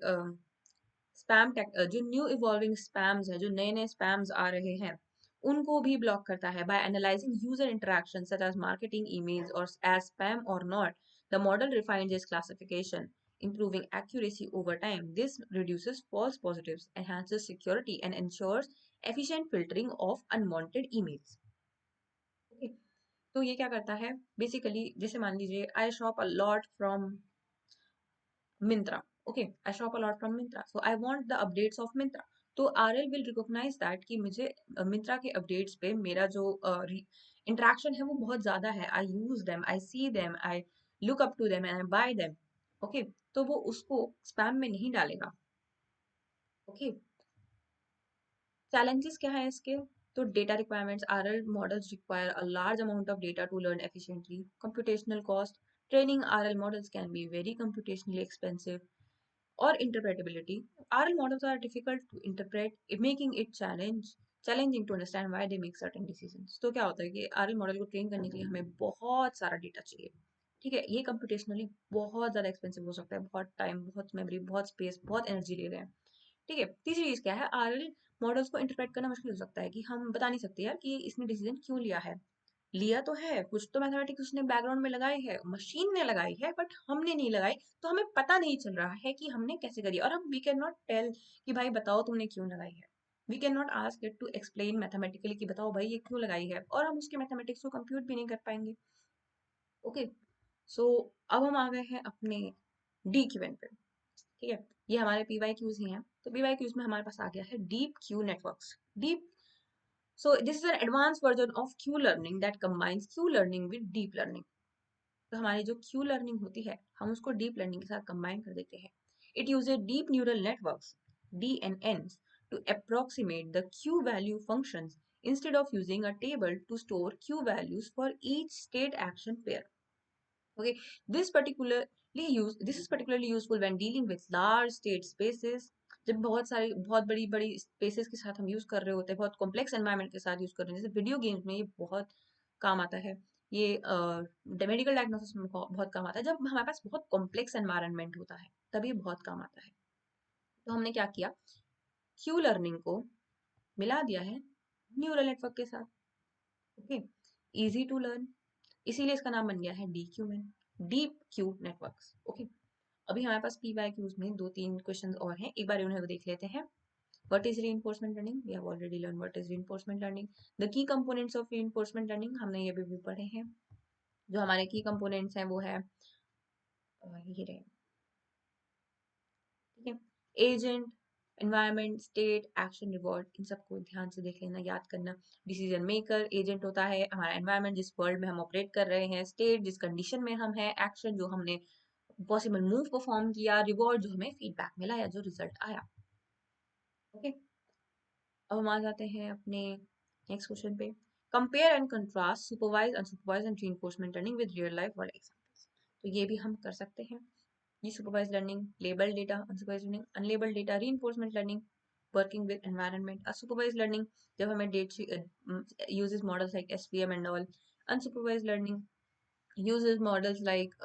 जो न्यू इवॉल्विंग स्पैम्स है, जो नए नए स्पैम्स आ रहे हैं, उनको भी ब्लॉक करता है. By analysing user interaction such as marketing emails और एज स्पैम और not, the model refines its classification, improving accuracy over time. This reduces false positives, enhances security, and ensures efficient filtering of unwanted emails. Okay. तो ये क्या करता है, basically जैसे मान लीजिए I shop a lot from Myntra. Okay, I shop a lot from Myntra. So I want the updates of Myntra. तो RL will recognize that कि मुझे Myntra के updates पे मेरा जो interaction है वो बहुत ज़्यादा है. I use them, I see them, I look up to them and I buy them. Okay, तो वो उसको spam में नहीं डालेगा. Okay, challenges क्या है इसके, तो data requirements. RL models require a large amount of data to learn efficiently. Computational cost. Training RL models can be very computationally expensive. Or interpretability. RL models are difficult to interpret, making it challenging to understand why they make certain decisions. तो क्या होता है कि RL model को train करने के लिए हमें बहुत सारा डेटा चाहिए. ठीक है, ये कंप्यूटेशनली बहुत ज़्यादा एक्सपेंसिव हो सकता है, बहुत टाइम, बहुत मेमोरी, बहुत स्पेस, बहुत एनर्जी ले रहे हैं. ठीक है, तीसरी चीज़ क्या है, RL मॉडल्स को इंटरप्रेट करना मुश्किल हो सकता है कि हम बता नहीं सकते यार कि इसने डिसीजन क्यों लिया है. लिया तो है, कुछ तो मैथमेटिक्स उसने बैकग्राउंड में लगाई है, मशीन ने लगाई है, बट हमने नहीं लगाई, तो हमें पता नहीं चल रहा है कि हमने कैसे करी. और हम वी कैन नॉट टेल कि भाई बताओ तुमने क्यों लगाई है. We can not ask it to explain mathematically कि बताओ भाई ये क्यों लगाई है, और हम उसके मैथमेटिक्स को कंप्यूट भी नहीं कर पाएंगे. ओके, सो अब हम आ गए हैं अपने डी क्यूएन पे. ठीक है, ये हमारे पीवाई क्यूज ही हैं. तो पीवाई क्यूज में हमारे पास आ गया है deep Q networks. Deep, so this is an advanced version of Q learning that combines Q learning with deep learning. तो हमारी जो Q learning होती है, हम उसको deep learning के साथ combine कर देते हैं. It uses deep neural networks (DNNs) to approximate the Q value functions instead of using a table to store Q values for each state action pair. Okay, this is particularly useful when dealing with large state spaces. जब बहुत बड़ी बड़ी spaces के साथ हम use कर रहे होते हैं, बहुत कॉम्प्लेक्स एनवायरनमेंट के साथ यूज कर रहे हैं, जैसे वीडियो गेम्स में ये बहुत काम आता है. ये मेडिकल डायग्नोसिस में बहुत काम आता है. जब हमारे पास बहुत कॉम्प्लेक्स एनवायरनमेंट होता है तभी बहुत काम आता है. तो हमने क्या किया, क्यू लर्निंग को मिला दिया है न्यूरल नेटवर्क के साथ. ओके, इजी टू लर्न, इसीलिए इसका नाम बन गया है D Q N, deep Q networks. Okay, अभी हमारे पास पी वाई क्यूज में 2-3 क्वेश्चंस और हैं, एक बार उन्हें देख लेते हैं. What is reinforcement learning? We have already learned what is reinforcement learning. The key components of reinforcement learning हमने ये भी पढ़े हैं. जो हमारे की कंपोनेंट्स हैं वो है ये रहे. ठीक है, agent, environment, state, action, reward, इन सबको ध्यान से देख लेना, याद करना. डिसीजन मेकर, एजेंट होता है हमारा एनवायरनमेंट जिस वर्ल्ड में हम ऑपरेट कर रहे हैं. स्टेट जिस कंडीशन में हम हैं. एक्शन जो हमने पॉसिबल मूव परफॉर्म किया. रिवॉर्ड जो हमें फीडबैक मिला या जो रिजल्ट आया. ओके, अब हम आ जाते हैं अपने नेक्स्ट क्वेश्चन पे. Compare and contrast supervise unsupervise and reinforcement learning with real life world examples. तो ये भी हम कर सकते हैं. ये supervise learning, label data, unsupervise learning, unlabelled data, reinforcement learning, working with environment. Unsupervise learning जब हमें uses models like SVM and all. Unsupervised learning uses models like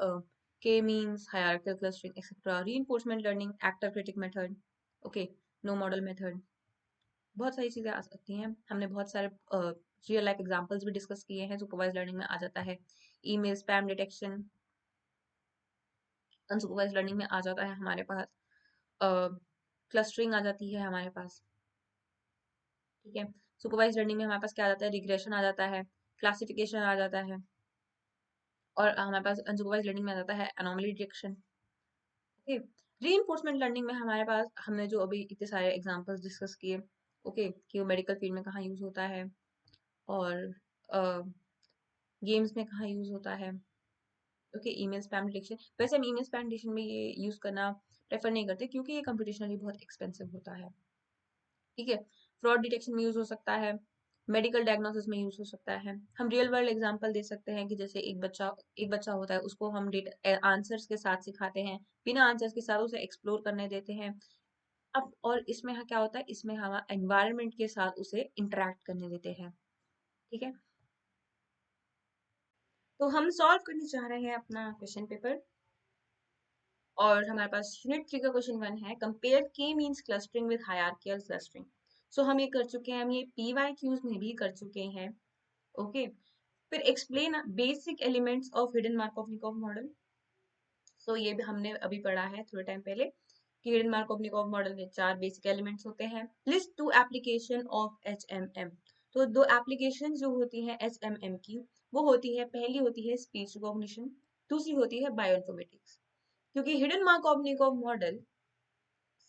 k-means, hierarchical clustering, etc. Reinforcement learning, actor critic method. Okay, no model method. बहुत सारी चीजें आ सकती हैं. हमने बहुत सारे रियल लाइफ एग्जांपल्स भी डिस्कस किए हैं. सुपरवाइज लर्निंग में आ जाता है email spam detection. Unsupervise learning में आ जाता है हमारे पास क्लस्टरिंग आ जाती है हमारे पास, ठीक है। सुपरवाइज लर्निंग में हमारे पास क्या आ जाता है, रिग्रेशन आ जाता है, क्लासिफिकेशन आ जाता है, और हमारे पास अनसुपरवाइज लर्निंग में आ जाता है anomaly detection, okay. Reinforcement learning में हमारे पास हमने जो अभी इतने सारे एग्जांपल्स डिस्कस किए, ओके, कि वो मेडिकल फील्ड में कहाँ यूज होता है और गेम्स में कहाँ यूज होता है, ओके। ईमेल स्पैम डिटेक्शन, वैसे हम ईमेल स्पैम डिटेक्शन में ये यूज करना प्रेफर नहीं करते क्योंकि ये कंप्यूटेशनली बहुत एक्सपेंसिव होता है, ठीक है। फ्रॉड डिटेक्शन में यूज हो सकता है, मेडिकल डायग्नोसिस में यूज हो सकता है। हम रियल वर्ल्ड एग्जांपल दे सकते हैं कि जैसे एक बच्चा होता है, उसको हम आंसर्स के साथ सिखाते हैं, बिना आंसर्स के साथ उसे एक्सप्लोर करने देते हैं। अब और इसमें क्या होता है, इसमें हम एनवायरनमेंट के साथ उसे इंटरेक्ट करने देते हैं, ठीक है। तो हम सॉल्व करने चाह रहे हैं अपना क्वेश्चन पेपर, और हमारे पास यूनिट 3 का क्वेश्चन 1 है, compare K means clustering with hierarchical clustering. So हम ये कर चुके हैं, हम ये पीवाईक्यूज में भी कर चुके हैं, ओके। फिर explain basic elements of hidden Markov model. So ये भी हमने अभी पढ़ा है थोड़े टाइम पहले कि हिडन मार्कोव मॉडल में 4 बेसिक एलिमेंट्स होते हैं। List 2 application of HMM. तो 2 एप्लीकेशन जो होती हैं एचएमएम की, वो होती है, पहली होती है स्पीच रिकॉग्निशन, दूसरी होती है बायोइन्फॉर्मेटिक्स। क्योंकि hidden Markov model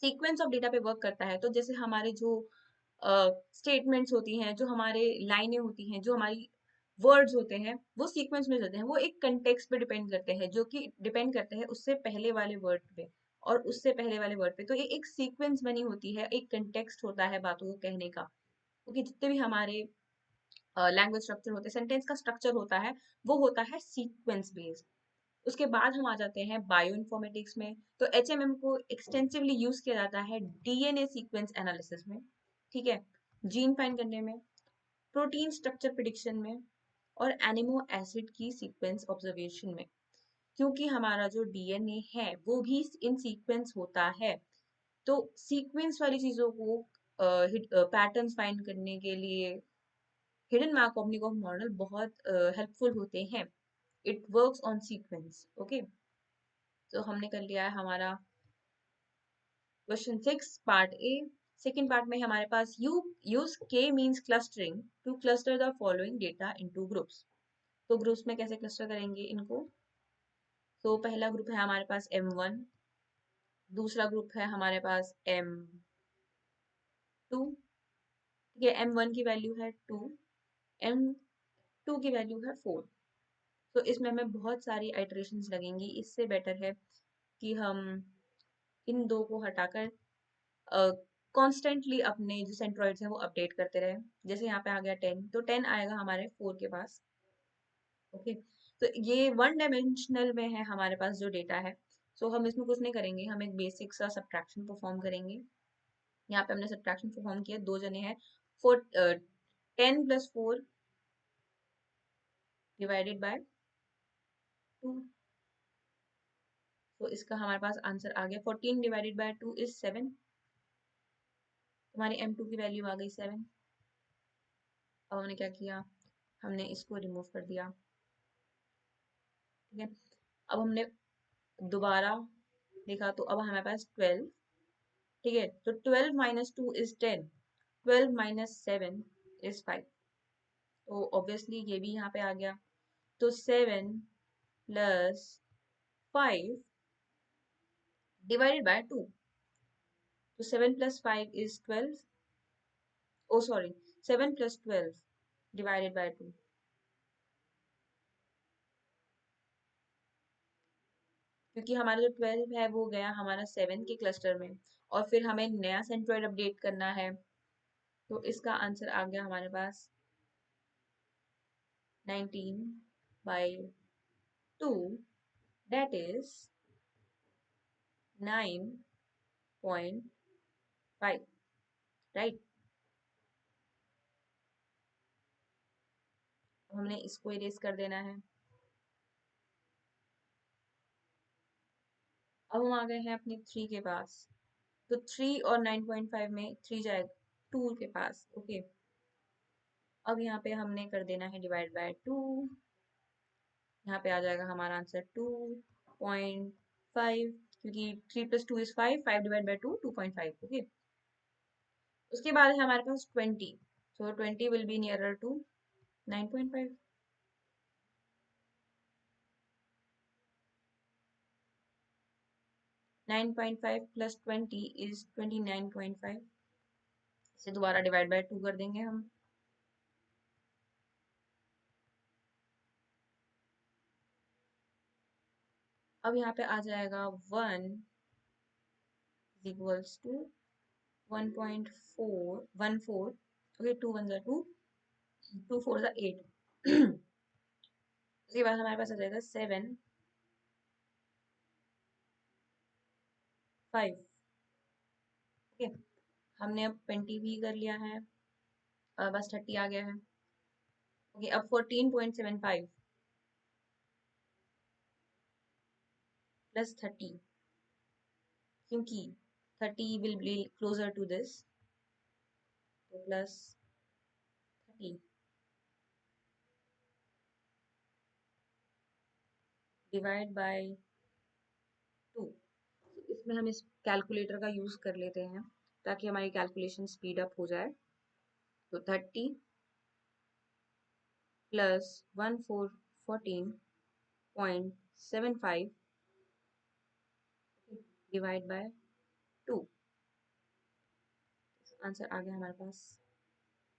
sequence of data पे वर्क करता है, तो जैसे हमारे जो स्टेटमेंट्स होती हैं, जो हमारे लाइनें होती हैं, जो हमारी वर्ड्स होते हैं, वो सीक्वेंस में चलते हैं, वो एक कंटेक्स्ट पे डिपेंड करते हैं, जो कि डिपेंड करते हैं उससे पहले वाले वर्ड पे और उससे पहले वाले वर्ड पे। तो ये एक सीक्वेंस बनी होती है, एक कंटेक्स्ट होता है बातों को कहने का, क्योंकि जितने भी हमारे लैंग्वेज स्ट्रक्चर होते हैं, सेंटेंस का स्ट्रक्चर होता है, वो होता है सीक्वेंस बेस्ड। उसके बाद हम आ जाते हैं बायो इन्फॉर्मेटिक्स में। तो एचएमएम को एक्सटेंसिवली यूज किया जाता है डीएनए सीक्वेंस एनालिसिस में, ठीक है, जीन फाइंड करने में, प्रोटीन स्ट्रक्चर प्रिडिक्शन में, और एनिमो एसिड की सीक्वेंस ऑब्जर्वेशन में। क्योंकि हमारा जो डीएनए है वो भी इन सीक्वेंस होता है, तो सीक्वेंस वाली चीजों को पैटर्न्स फाइंड करने के लिए हिडन मार्कोव मॉडल बहुत हेल्पफुल होते हैं। It works on sequence, okay. तो हमने कर लिया है हमारा question 6 part A. Second part में हमारे पास यू यूज के means clustering two cluster the following data into groups. तो ग्रुप्स में कैसे क्लस्टर करेंगे इनको। तो पहला ग्रुप है हमारे पास M1, दूसरा ग्रुप है हमारे पास M2, ये M1 की वैल्यू है 2, M2 की वैल्यू है 4। तो इसमें हमें बहुत सारी आइटरेशंस लगेंगी, इससे बेटर है कि हम इन दो को हटाकर कॉन्स्टेंटली अपने जो सेंट्रॉइड्स हैं वो अपडेट करते रहे। जैसे यहाँ पे आ गया 10, तो 10 आएगा हमारे 4 के पास, ओके। तो ये 1 डायमेंशनल में है हमारे पास जो डेटा है। सो हम इसमें कुछ नहीं करेंगे, हम एक बेसिक सा सब्ट्रैक्शन परफॉर्म करेंगे। यहाँ पे हमने सब्ट्रैक्शन परफॉर्म किया, दो जने हैं, 10 + 4 डिवाइडेड बाय 2। तो इसका हमारे पास आंसर आ गया 14 डिवाइडेड बाय 2 इज 7। हमारी M2 की वैल्यू आ गई 7। अब हमने क्या किया, हमने इसको रिमूव कर दिया, ठीक है। अब हमने दोबारा देखा, तो अब हमारे पास 12, ठीक है। तो 12 - 2 इज 10, 12 - 7 इज 5। तो ऑब्वियसली ये भी यहाँ पे आ गया। तो 7 + 5 डिवाइडेड बाय 2। तो 7 + 5 is 12, oh sorry, 7 + 12 divided by 2। क्योंकि हमारा जो 12 है वो गया हमारा 7 के क्लस्टर में, और फिर हमें नया सेंट्रोइड अपडेट करना है। तो इसका आंसर आ गया हमारे पास 19/2, that is 9.5, राइट। हमने इसको इरेज कर देना है। अब हम आ गए हैं अपने 3 के पास। तो 3 और 9.5 में 3 जाएगा 2 के पास, ओके। अब यहाँ पे हमने कर देना है डिवाइड बाय 2। यहाँ पे आ जाएगा हमारा आंसर 2.5 क्योंकि 3 + 2 = 5, 5 डिवाइड बाई 2 2.5। ओके, उसके बाद है हमारे पास 20, सो 20 विल बी नियरर टू 9.5। 9.5 + 20 = 29.5। इसे दोबारा डिवाइड बाय 2 कर देंगे हम। अब यहाँ पे आ जाएगा 1 = 1.414। ओके, 2 1 = 2, 2 4 = 8। उसके बाद हमारे पास आ जाएगा 7 5। ओके, हमने अब 20 भी कर लिया है, बस 30 आ गया है। ओके, अब 14.75 + 30, क्योंकि 30 will be closer to this, तो +30 डिवाइड बाय 2। इसमें हम इस कैलकुलेटर का यूज कर लेते हैं ताकि हमारी कैलकुलेशन स्पीड अप हो जाए। तो 30 + 14.75 डिवाइड बाय 2। आंसर आ गया हमारे पास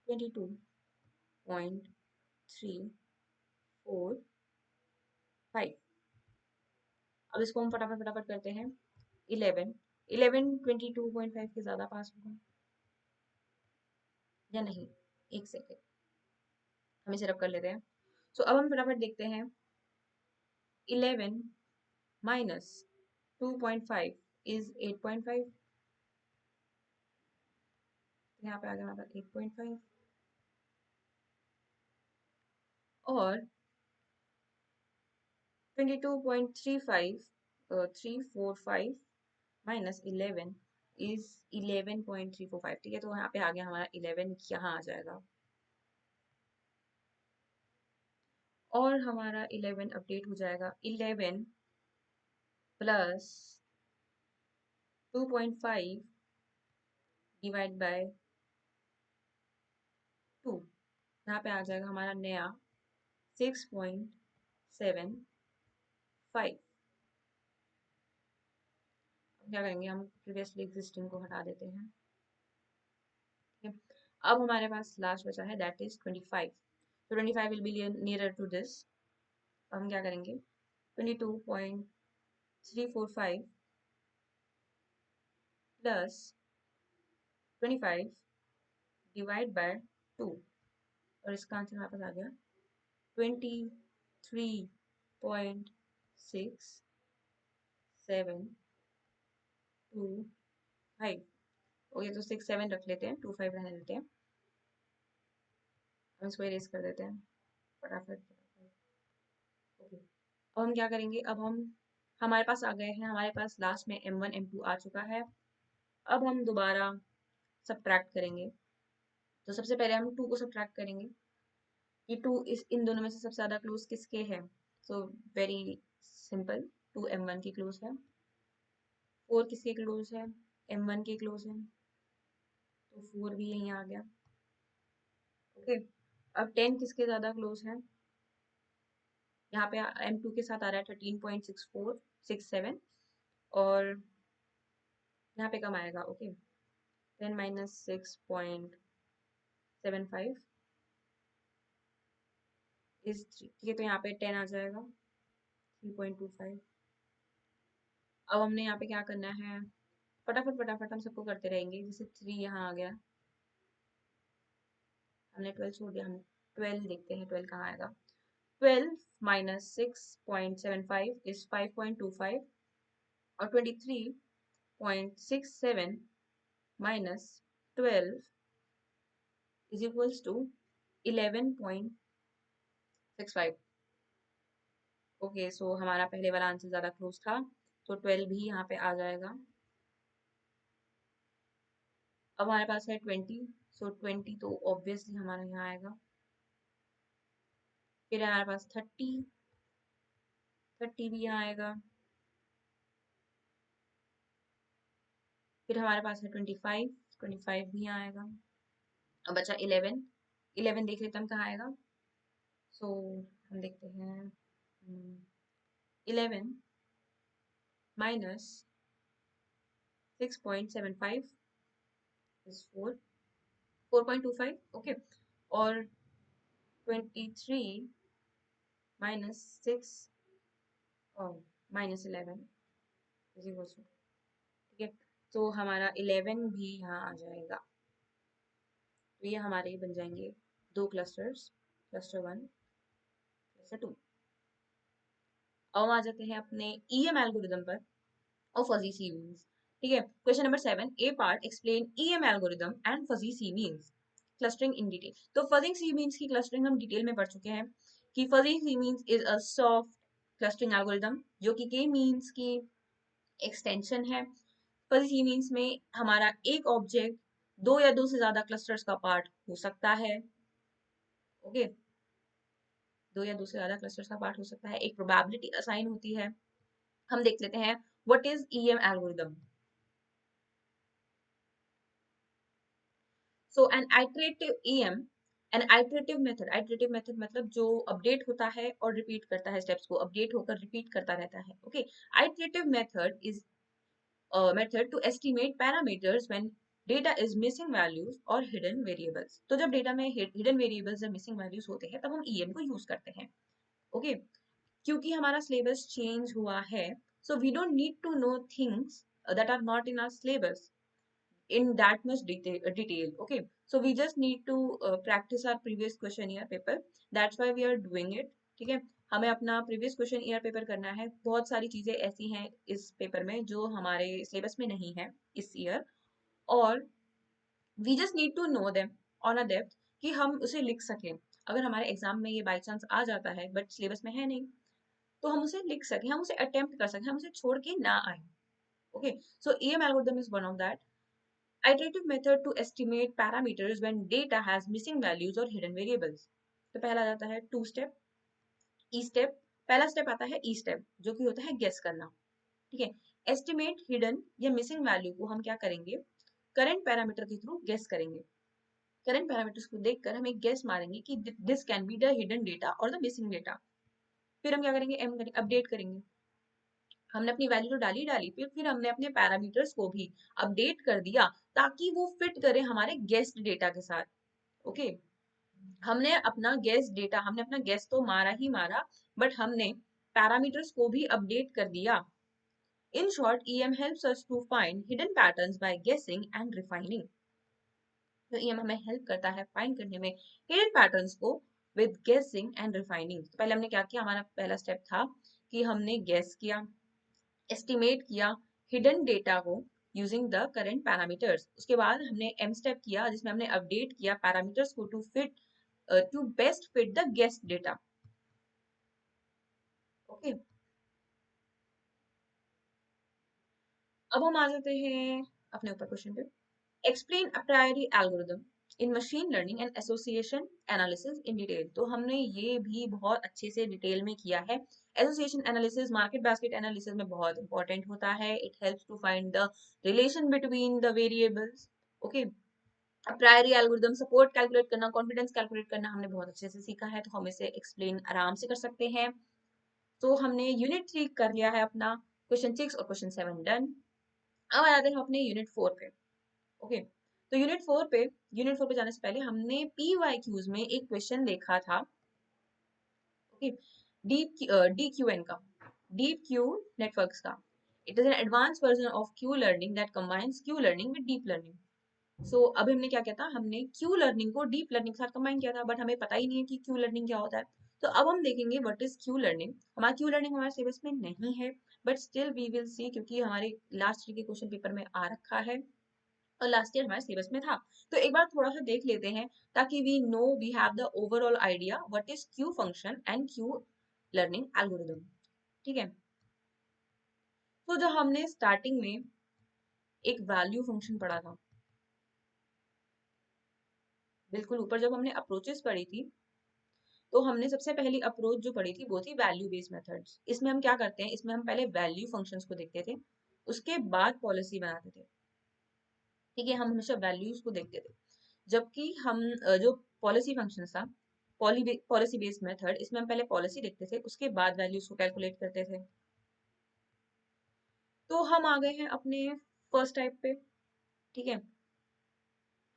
22.345। अब इसको हम फटाफट फटाफट करते हैं। 11 22.5 के ज़्यादा पास होगा या नहीं? एक सेकेंड, हम इसे रब कर लेते हैं। सो अब हम फटाफट देखते हैं। 11 minus 2.5 is 8.5। यहाँ पे आ गया हमारे पास 8.5, और 22.345 minus 11 is 11.345। ठीक है, तो यहाँ पे आ गया हमारा 11, यहाँ आ जाएगा, और हमारा 11 अपडेट हो जाएगा। 11 प्लस 2.5 डिवाइड बाय 2, यहाँ पे आ जाएगा हमारा नया 6.75। क्या करेंगे, हम प्रीवियसली एग्जिस्टिंग को हटा देते हैं। ठीक है, अब हमारे पास लास्ट बचा है, दैट इज 25। तो 25 will be nearer to this. हम क्या करेंगे, 22.345 प्लस 25 डिवाइड बाय 2, और इसका आंसर हमारे पास आ गया 23.6725। ओके, तो 6 7 रख लेते हैं, 2 5 रहने देते हैं। हम इसको इरेज कर देते हैं फटाफट। ओके, अब हम क्या करेंगे, अब हम हमारे पास आ गए हैं, हमारे पास लास्ट में m1 m2 आ चुका है। अब हम दोबारा सब्ट्रैक्ट करेंगे। तो सबसे पहले हम 2 को सब्ट्रैक्ट करेंगे कि 2 इन दोनों में से सबसे ज़्यादा क्लोज किसके है। सो वेरी सिंपल, 2 m1 के क्लोज है। 4 किसके क्लोज है, m1 के क्लोज है, तो 4 भी यहीं आ गया। ओके, अब 10 किसके ज़्यादा क्लोज है, यहाँ पे m2 के साथ आ रहा है 13.6467, और यहाँ पे कम आएगा। Okay, 10 - 6.75 is 3। ठीक है, तो यहाँ पे 10 आ जाएगा, 3.25। अब हमने यहाँ पे क्या करना है, फटाफट फटाफट हम सबको करते रहेंगे। जैसे 3 यहाँ आ गया, हमने 12 छोड़ दिया, हम 12 देखते हैं 12 कहाँ आएगा। 12 - 6.75 इज 5.25, और 23.67 minus 12 is equals to 11.65। Okay, सो हमारा पहले वाला आंसर ज़्यादा क्लोज था, तो 12 भी यहाँ पे आ जाएगा। अब हमारे पास है 20, सो 20 तो ऑब्वियसली हमारा यहाँ आएगा। फिर हमारे पास 30 भी यहाँ आएगा। फिर हमारे पास है 25 भी यहाँ आएगा। अब बचा 11 देख लेते हैं हम कहाँ आएगा। सो हम देखते हैं 11 माइनस 6.75 इज 4.25, ओके। और 23 minus 6 minus 11 is equal to, ठीक है। तो हमारा 11 भी यहाँ आ जाएगा। तो ये हमारे बन जाएंगे दो क्लस्टर्स, क्लस्टर 1, क्लस्टर 2। अब हम आ जाते हैं अपने EM एल्गोरिदम पर और फजी सी मीन्स, ठीक है। Question number 7, A part explain EM algorithm and fuzzy C means clustering in detail. तो फजी सी मीन्स की क्लस्टरिंग हम डिटेल में पढ़ चुके हैं कि fuzzy C means is a soft clustering algorithm जो कि के मीन्स की एक्सटेंशन है। फजी सी मीन्स में हमारा एक ऑब्जेक्ट दो या दो से ज्यादा क्लस्टर्स का पार्ट हो सकता है, ओके। दो या दो से ज्यादा क्लस्टर्स का पार्ट हो सकता है, एक प्रोबेबिलिटी असाइन होती है। हम देख लेते हैं what is EM algorithm. So an iterative EM, an iterative method मतलब जो अपडेट होता है और रिपीट करता है, स्टेप्स को अपडेट होकर रिपीट करता रहता है, okay. Iterative method is method to estimate parameters when data is missing values और हिडन वेरिएबल्स। तो जब डेटा में हिडन वेरिएबल्स या मिसिंग वैल्यूज होते हैं तब हम EM को यूज करते हैं, ओके। क्योंकि हमारा सिलेबस चेंज हुआ है, so we don't need to know things that are not in our syllabus in that much detail, okay. So we just need to practice our previous question year paper, that's why we are doing it, ठीक है। हमें अपना previous question year paper करना है। बहुत सारी चीजें ऐसी हैं इस पेपर में जो हमारे सिलेबस में नहीं है इस ईयर, और we just need to know them on a depth कि हम उसे लिख सकें। अगर हमारे एग्जाम में ये बाई चांस आ जाता है बट सिलेबस में है नहीं, तो हम उसे लिख सकें, हम उसे अटेम्प्ट कर सकें, हम उसे छोड़ के ना आए, okay. So EM algorithm is one of that iterative method to estimate parameters when data has missing values or hidden variables। तो पहला जाता है टू स्टेप, ई स्टेप। पहला स्टेप आता है ई स्टेप जो कि होता है गेस करना, ठीक है। एस्टिमेट हिडन या मिसिंग वैल्यू को हम क्या करेंगे, करंट पैरामीटर के थ्रू गेस करेंगे। करंट पैरामीटर्स को देखकर हम एक गेस मारेंगे कि this can be the hidden data और द मिसिंग डेटा। फिर हम क्या करेंगे, एम करेंगे, अपडेट करेंगे। हमने अपनी वैल्यू तो डाली फिर हमने अपने पैरामीटर्स को भी अपडेट कर दिया ताकि वो फिट करे हमारे गेस्ट डेटा के साथ, ओके। हमने अपना गेस्ट डेटा, हमने अपना गेस्ट तो मारा ही मारा, बट हमने पैरामीटर्स को भी अपडेट कर दिया। In short EM helps us to find hidden patterns by guessing and refining। तो EM हमें हेल्प करता है फाइंड करने में हिडन पैटर्न्स को विद गेसिंग एंड रिफाइनिंग। तो पहले हमने क्या किया, हमारा पहला स्टेप था कि हमने गेस किया, एस्टिमेट किया हिडन डेटा को यूजिंग द करंट पैरामीटर्स। उसके बाद हमने एम स्टेप किया जिसमें हमने अपडेट किया पैरामीटर्स को to best fit the guest data, okay. अब हम आ जाते हैं अपने ऊपर क्वेश्चन पे। Explain apriori algorithm in machine learning and association analysis in detail. तो हमने ये भी बहुत अच्छे से डिटेल में किया है। Association analysis market basket analysis में बहुत इंपॉर्टेंट होता है। It helps to find the relation between the variables, okay. Apriori algorithm support calculate करना, कॉन्फिडेंस कैलकुलेट करना हमने बहुत अच्छे से सीखा है, तो हम इसे एक्सप्लेन आराम से कर सकते हैं। तो हमने यूनिट 3 कर लिया है अपना, क्वेश्चन 6 और क्वेश्चन 7 डन। अब आ जाते हैं अपने यूनिट 4 पे, ओके। तो यूनिट 4 पे जाने से पहले हमने PYQs में एक क्वेश्चन देखा था, ओके। DQN का, डीप क्यू नेटवर्क्स का। It is an advance version of Q learning that combines Q learning with deep learning. So अभी हमने क्या किया था, हमने क्यू लर्निंग को डीप लर्निंग के साथ कंबाइन किया था, बट हमें पता ही नहीं है कि क्यू लर्निंग क्या होता है। तो अब हम देखेंगे व्हाट इज क्यू लर्निंग। हमारा क्यू लर्निंग हमारे सिलेबस में नहीं है, but still we will see, क्योंकि हमारे लास्ट ईयर के क्वेश्चन पेपर में आ रखा है और लास्ट ईयर हमारे सिलेबस में था। तो एक बार थोड़ा सा देख लेते हैं ताकि we know we have the overall idea what is Q function and Q learning algorithm, ठीक है। तो जो हमने स्टार्टिंग में एक वैल्यू फंक्शन पढ़ा था, बिल्कुल ऊपर जब हमने अप्रोचेस पढ़ी थी, तो हमने सबसे पहली अप्रोच जो पढ़ी थी वो थी वैल्यू बेस्ड मेथड्स। इसमें हम क्या करते हैं, इसमें हम पहले वैल्यू फंक्शंस को देखते थे, उसके बाद पॉलिसी बनाते थे, ठीक है, हम हमेशा वैल्यूज को देखते थे, जबकि हम जो पॉलिसी फंक्शन था, पॉलिसी बेस्ड मेथड, इसमें हम पहले पॉलिसी देखते थे, उसके बाद वैल्यूज को कैलकुलेट करते थे। तो हम आ गए हैं अपने फर्स्ट टाइप पे। ठीक है,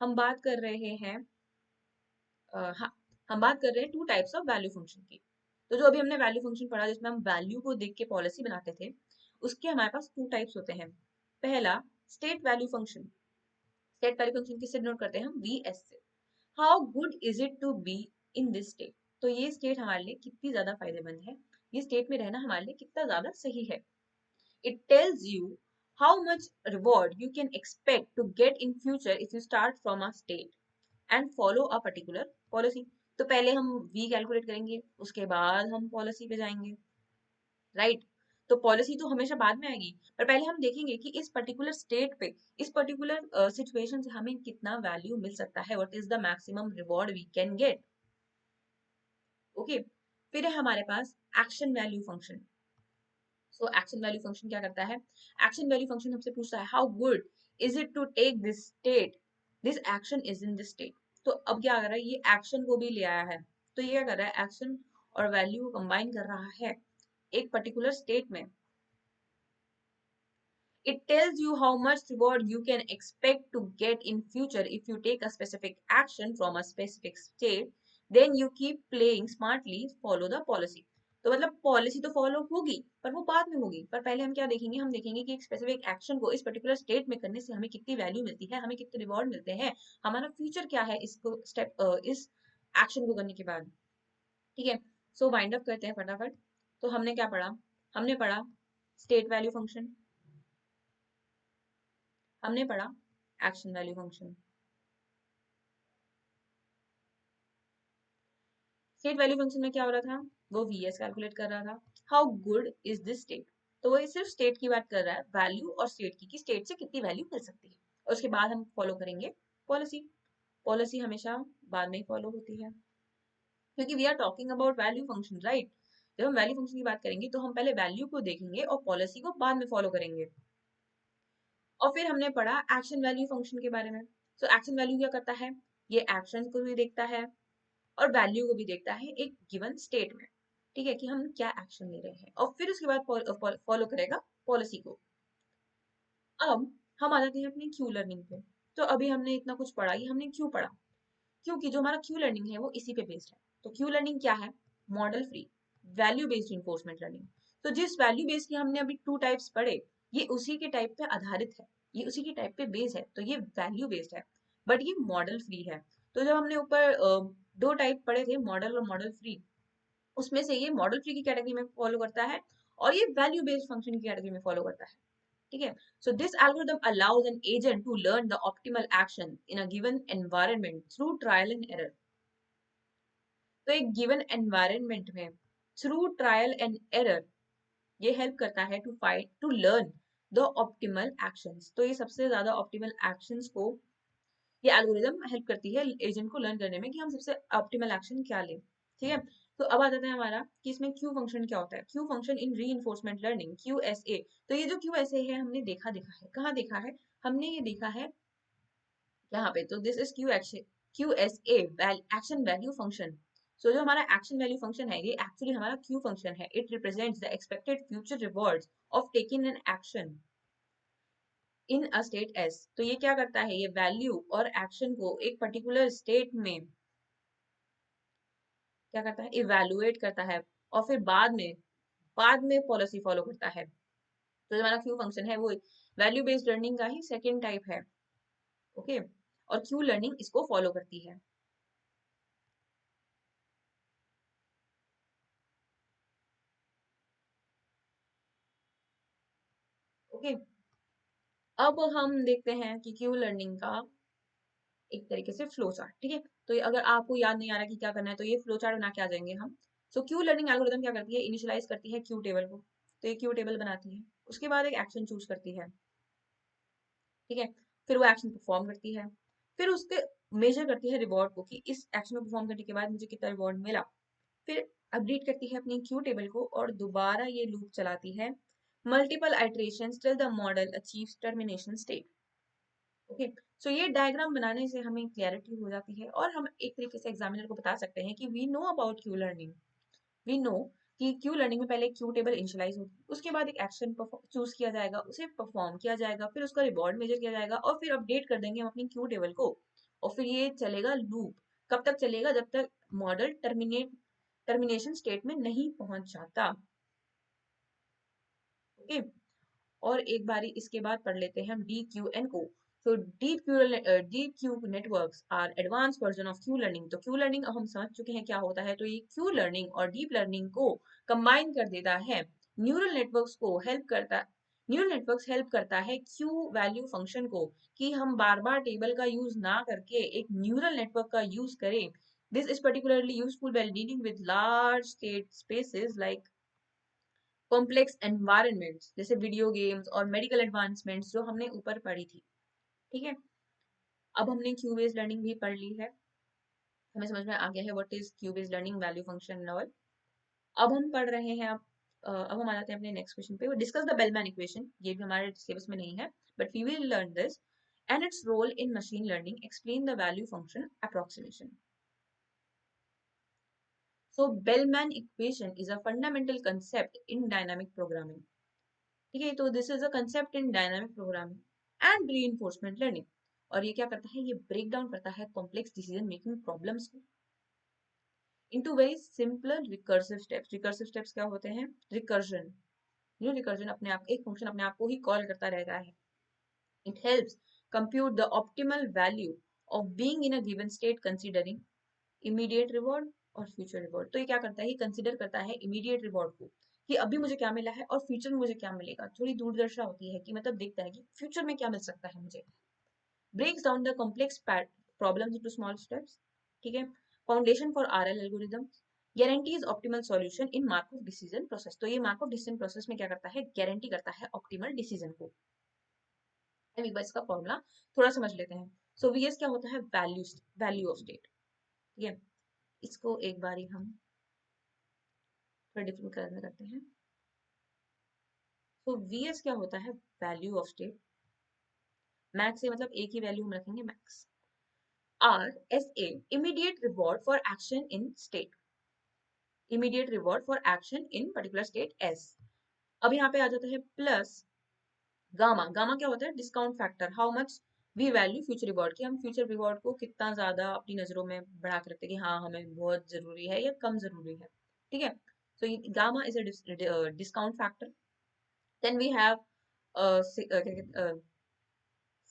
हम बात कर रहे हैं हाँ, हम बात कर रहे हैं two types of value function की। तो जो अभी हमने वैल्यू फंक्शन पढ़ा जिसमें हम वैल्यू को देख के पॉलिसी बनाते थे, उसके हमारे पास टू टाइप्स होते हैं। पहला state value function. State value function किससे डिनोट करते हैं हम? वी एस से। How good is it to be in this state. तो ये स्टेट हमारे लिए कितनी ज्यादा फायदेमंद है, ये स्टेट में रहना हमारे लिए कितना ज्यादा सही है। It tells you how much reward you can expect to get in future if you start from a state and follow a particular policy. तो पहले हम वी कैलकुलेट करेंगे, उसके बाद हम पॉलिसी पे जाएंगे, राइट। तो पॉलिसी तो हमेशा बाद में आएगी, पर पहले हम देखेंगे कि इस पर्टिकुलर स्टेट पे, इस पर्टिकुलर सिचुएशन से हमें कितना वैल्यू मिल सकता है, what is the maximum reward we can get. Okay, फिर है हमारे पास action value function. So action value function क्या करता है? एक्शन वैल्यू फंक्शन हमसे पूछता है how good is it to take this state, this action is in this state. तो अब क्या कर रहा है, ये एक्शन को भी ले आया है। तो ये क्या कर रहा है, एक्शन और वैल्यू को कंबाइन कर रहा है एक पर्टिकुलर स्टेट में। It tells you how much reward you can expect to get in future if you take a specific action from a specific state. Then you keep playing smartly, follow the policy. तो मतलब policy तो follow होगी पर वो बाद में होगी, पर पहले हम क्या देखेंगे, हम देखेंगे कि एक स्पेसिफिक एक्शन को इस पर्टिकुलर स्टेट में करने से हमें कितनी वैल्यू मिलती है, हमें कितने रिवॉर्ड मिलते हैं, हमारा फ्यूचर क्या है इसको इस एक्शन को करने के बाद। ठीक है, सो वाइंड अप करते हैं फटाफट। तो हमने क्या पढ़ा? हमने पढ़ा स्टेट वैल्यू फंक्शन, हमने पढ़ा action value function. State value function में क्या हो रहा था, वो वीएस कैलकुलेट कर रहा था, how good is this state. तो वो सिर्फ स्टेट की बात कर रहा है, वैल्यू और स्टेट की, कि स्टेट से कितनी वैल्यू मिल सकती है। और उसके बाद हम फॉलो करेंगे पॉलिसी। पॉलिसी हमेशा बाद में ही फॉलो होती है, क्योंकि we are talking about value function, right. जब हम वैल्यू फंक्शन की बात करेंगे तो हम पहले वैल्यू को देखेंगे और पॉलिसी को बाद में फॉलो करेंगे। और फिर हमने पढ़ा एक्शन वैल्यू फंक्शन के बारे में। सो एक्शन वैल्यू क्या करता है, ये एक्शन को भी देखता है और वैल्यू को भी देखता है एक गिवन स्टेट में। ठीक है, कि हम क्या एक्शन ले रहे हैं, और फिर उसके बाद फॉलो करेगा पॉलिसी को। अब हम आ जाते हैं अपनी क्यू लर्निंग पे। तो अभी हमने इतना कुछ पढ़ा, ये हमने क्यों पढ़ा? क्योंकि जो हमारा क्यू लर्निंग है वो इसी पे बेस्ड है। तो क्यू लर्निंग क्या है? Model free value based enforcement learning. तो जिस वैल्यू बेस्ड की हमने अभी टू टाइप्स पढ़े, ये उसी के टाइप पे आधारित है, ये उसी के टाइप पे बेस्ड है, तो ये वैल्यू बेस्ड है, बट ये मॉडल फ्री है। तो जब हमने ऊपर दो टाइप पढ़े थे, मॉडल और मॉडल फ्री, उसमें से ये मॉडल फ्री की कैटेगरी में फॉलो करता है और ये वैल्यू बेस्ड फंक्शन की कैटेगरी में फॉलो करता है। ठीक है, so this algorithm allows an agent to learn the optimal action in a given environment through trial and error. तो एक गिवन एनवायरनमेंट में थ्रू ट्रायल एंड एरर ये हेल्प करता है to find to learn the optimal actions. तो ये सबसे ज्यादा ऑप्टिमल एक्शंस को ये एल्गोरिदम हेल्प करती है एजेंट को लर्न करने में कि हम सबसे ऑप्टिमल एक्शन क्या लें। ठीक है, तो अब आ जाता है हमारा कि इसमें क्यू फंक्शन क्या होता है। Q function in reinforcement learning, Q S ए। तो ये जो क्यू एस ए है हमने देखा है, कहाँ देखा है? हमने ये देखा है यहाँ पे। तो this is Q S A action value function. So जो हमारा एक्शन वैल्यू फंक्शन है ये एक्चुअली हमारा क्यू फंक्शन है। It represents the expected future rewards of taking an action in a state S. तो ये क्या करता है, ये वैल्यू और एक्शन को एक पर्टिकुलर स्टेट में क्या करता है, इवेलुएट करता है, और फिर बाद में पॉलिसी फॉलो करता है। तो जो हमारा क्यू फंक्शन है वो वैल्यू बेस्ड लर्निंग का ही सेकेंड टाइप है। ओके, और क्यू लर्निंग इसको फॉलो करती है। ओके, अब हम देखते हैं कि क्यू लर्निंग का एक तरीके से फ्लो चार्ट। ठीक है, तो ये अगर आपको याद नहीं आ रहा कि क्या करना है तो ये फ्लो चार्ट बना के आ जाएंगे हम। सो क्यू लर्निंग एल्गोरिथम क्या करती है, इनिशियलाइज करती है क्यू टेबल को। तो ये क्यू टेबल बनाती है, उसके बाद एक एक्शन चूज करती है। ठीक है, फिर वो एक्शन परफॉर्म करती है, फिर उसके मेजर करती है रिवॉर्ड को कि इस एक्शन को परफॉर्म करने के बाद मुझे कितना रिवॉर्ड मिला। फिर अपडेट करती है अपनी क्यू टेबल को और दोबारा ये लूप चलाती है multiple iterations till the model achieves termination state. Okay, so ये डायग्राम बनाने से हमें क्लैरिटी हो जाती है और हम एक तरीके से एग्जामिनर को बता सकते हैं कि we know about Q learning, we know कि क्यू लर्निंग में पहले क्यू टेबल इनिशियलाइज होगी, उसके बाद एक एक्शन चूज किया जाएगा, उसे परफॉर्म किया जाएगा, फिर उसका रिवॉर्ड मेजर किया जाएगा और फिर अपडेट कर देंगे हम अपनी क्यू टेबल को। और फिर ये चलेगा लूप, कब तक चलेगा? जब तक मॉडल टर्मिनेशन स्टेट में नहीं पहुंच जाता। ओके, और एक बारी इसके बाद पढ़ लेते हैं हम डी क्यू एन को। तो D Q networks are advance version of Q learning. तो क्यू लर्निंग अब हम समझ चुके हैं क्या होता है। तो ये क्यू लर्निंग और डीप लर्निंग को कंबाइन कर देता है, न्यूरल नेटवर्क्स को हेल्प करता न्यूरल नेटवर्क्स हेल्प करता है क्यू वैल्यू फंक्शन को, कि हम बार बार टेबल का यूज ना करके एक न्यूरल नेटवर्क का यूज करें। This is particularly useful when dealing with large state spaces like complex environments, जैसे वीडियो गेम्स और मेडिकल एडवांसमेंट्स जो हमने ऊपर पढ़ी थी। ठीक है, अब हमने क्यू बेस्ड लर्निंग भी पढ़ ली है, हमें समझ में आ गया है what is Q based learning, value function and all. अब हम पढ़ रहे हैं, अब हम आ जाते हैं अपने नेक्स्ट क्वेश्चन पे। Discuss the Bellman equation. ये भी हमारे सिलेबस में नहीं है but we will learn this and its role in machine learning. Explain the value function approximation. So Bellman equation is a fundamental concept in dynamic programming. ठीक है, तो this is a concept in dynamic programming and reinforcement learning. और ये क्या करता है? ये break down करता है कॉम्प्लेक्स डिसीजन मेकिंग प्रॉब्लम्स को into very simple recursive steps. Recursive steps क्या होते हैं? रिकर्जन, जो रिकर्जन अपने आप एक फंक्शन अपने आप को ही कॉल करता रहता है। It helps compute the optimal value of being in a given state considering immediate reward और फ्यूचर रिवॉर्ड। तो ये क्या करता है? ये कंसीडर करता है इमीडिएट रिवॉर्ड को, कि अभी मुझे क्या मिला है और फ्यूचर में मुझे क्या मिलेगा। थोड़ी दूरदर्शा होती है कि मतलब देखता है कि फ्यूचर में क्या मिल सकता है मुझे। Breaks down the complex problems into small steps. ठीक है, foundation for RL algorithm, guarantees optimal solution in Markov decision process. तो ये मार्कओव डिसीजन प्रोसेस में क्या करता है? गारंटी करता है ऑप्टिमल डिसीजन को। अब एक बार इसका फॉर्मूला थोड़ा समझ लेते हैं। सो वीएस क्या होता है? Value of state. ठीक है, इसको एक बारी हम थोड़ा डिफरेंट कलर में करते हैं। तो वीएस क्या होता है? Value of state. मैक्स से मतलब एक ही वैल्यू हम रखेंगे, max. R S A immediate reward for action in state, immediate reward for action in particular state S. अब यहाँ पे आ जाता है प्लस गामा। गामा क्या होता है? Discount factor, how much we value future reward, कि हम फ्यूचर रिवॉर्ड को कितना ज्यादा अपनी नजरों में बढ़ा के रखते हैं कि हाँ हमें बहुत जरूरी है या कम जरूरी है। ठीक है, so gamma is a discount factor. Then we have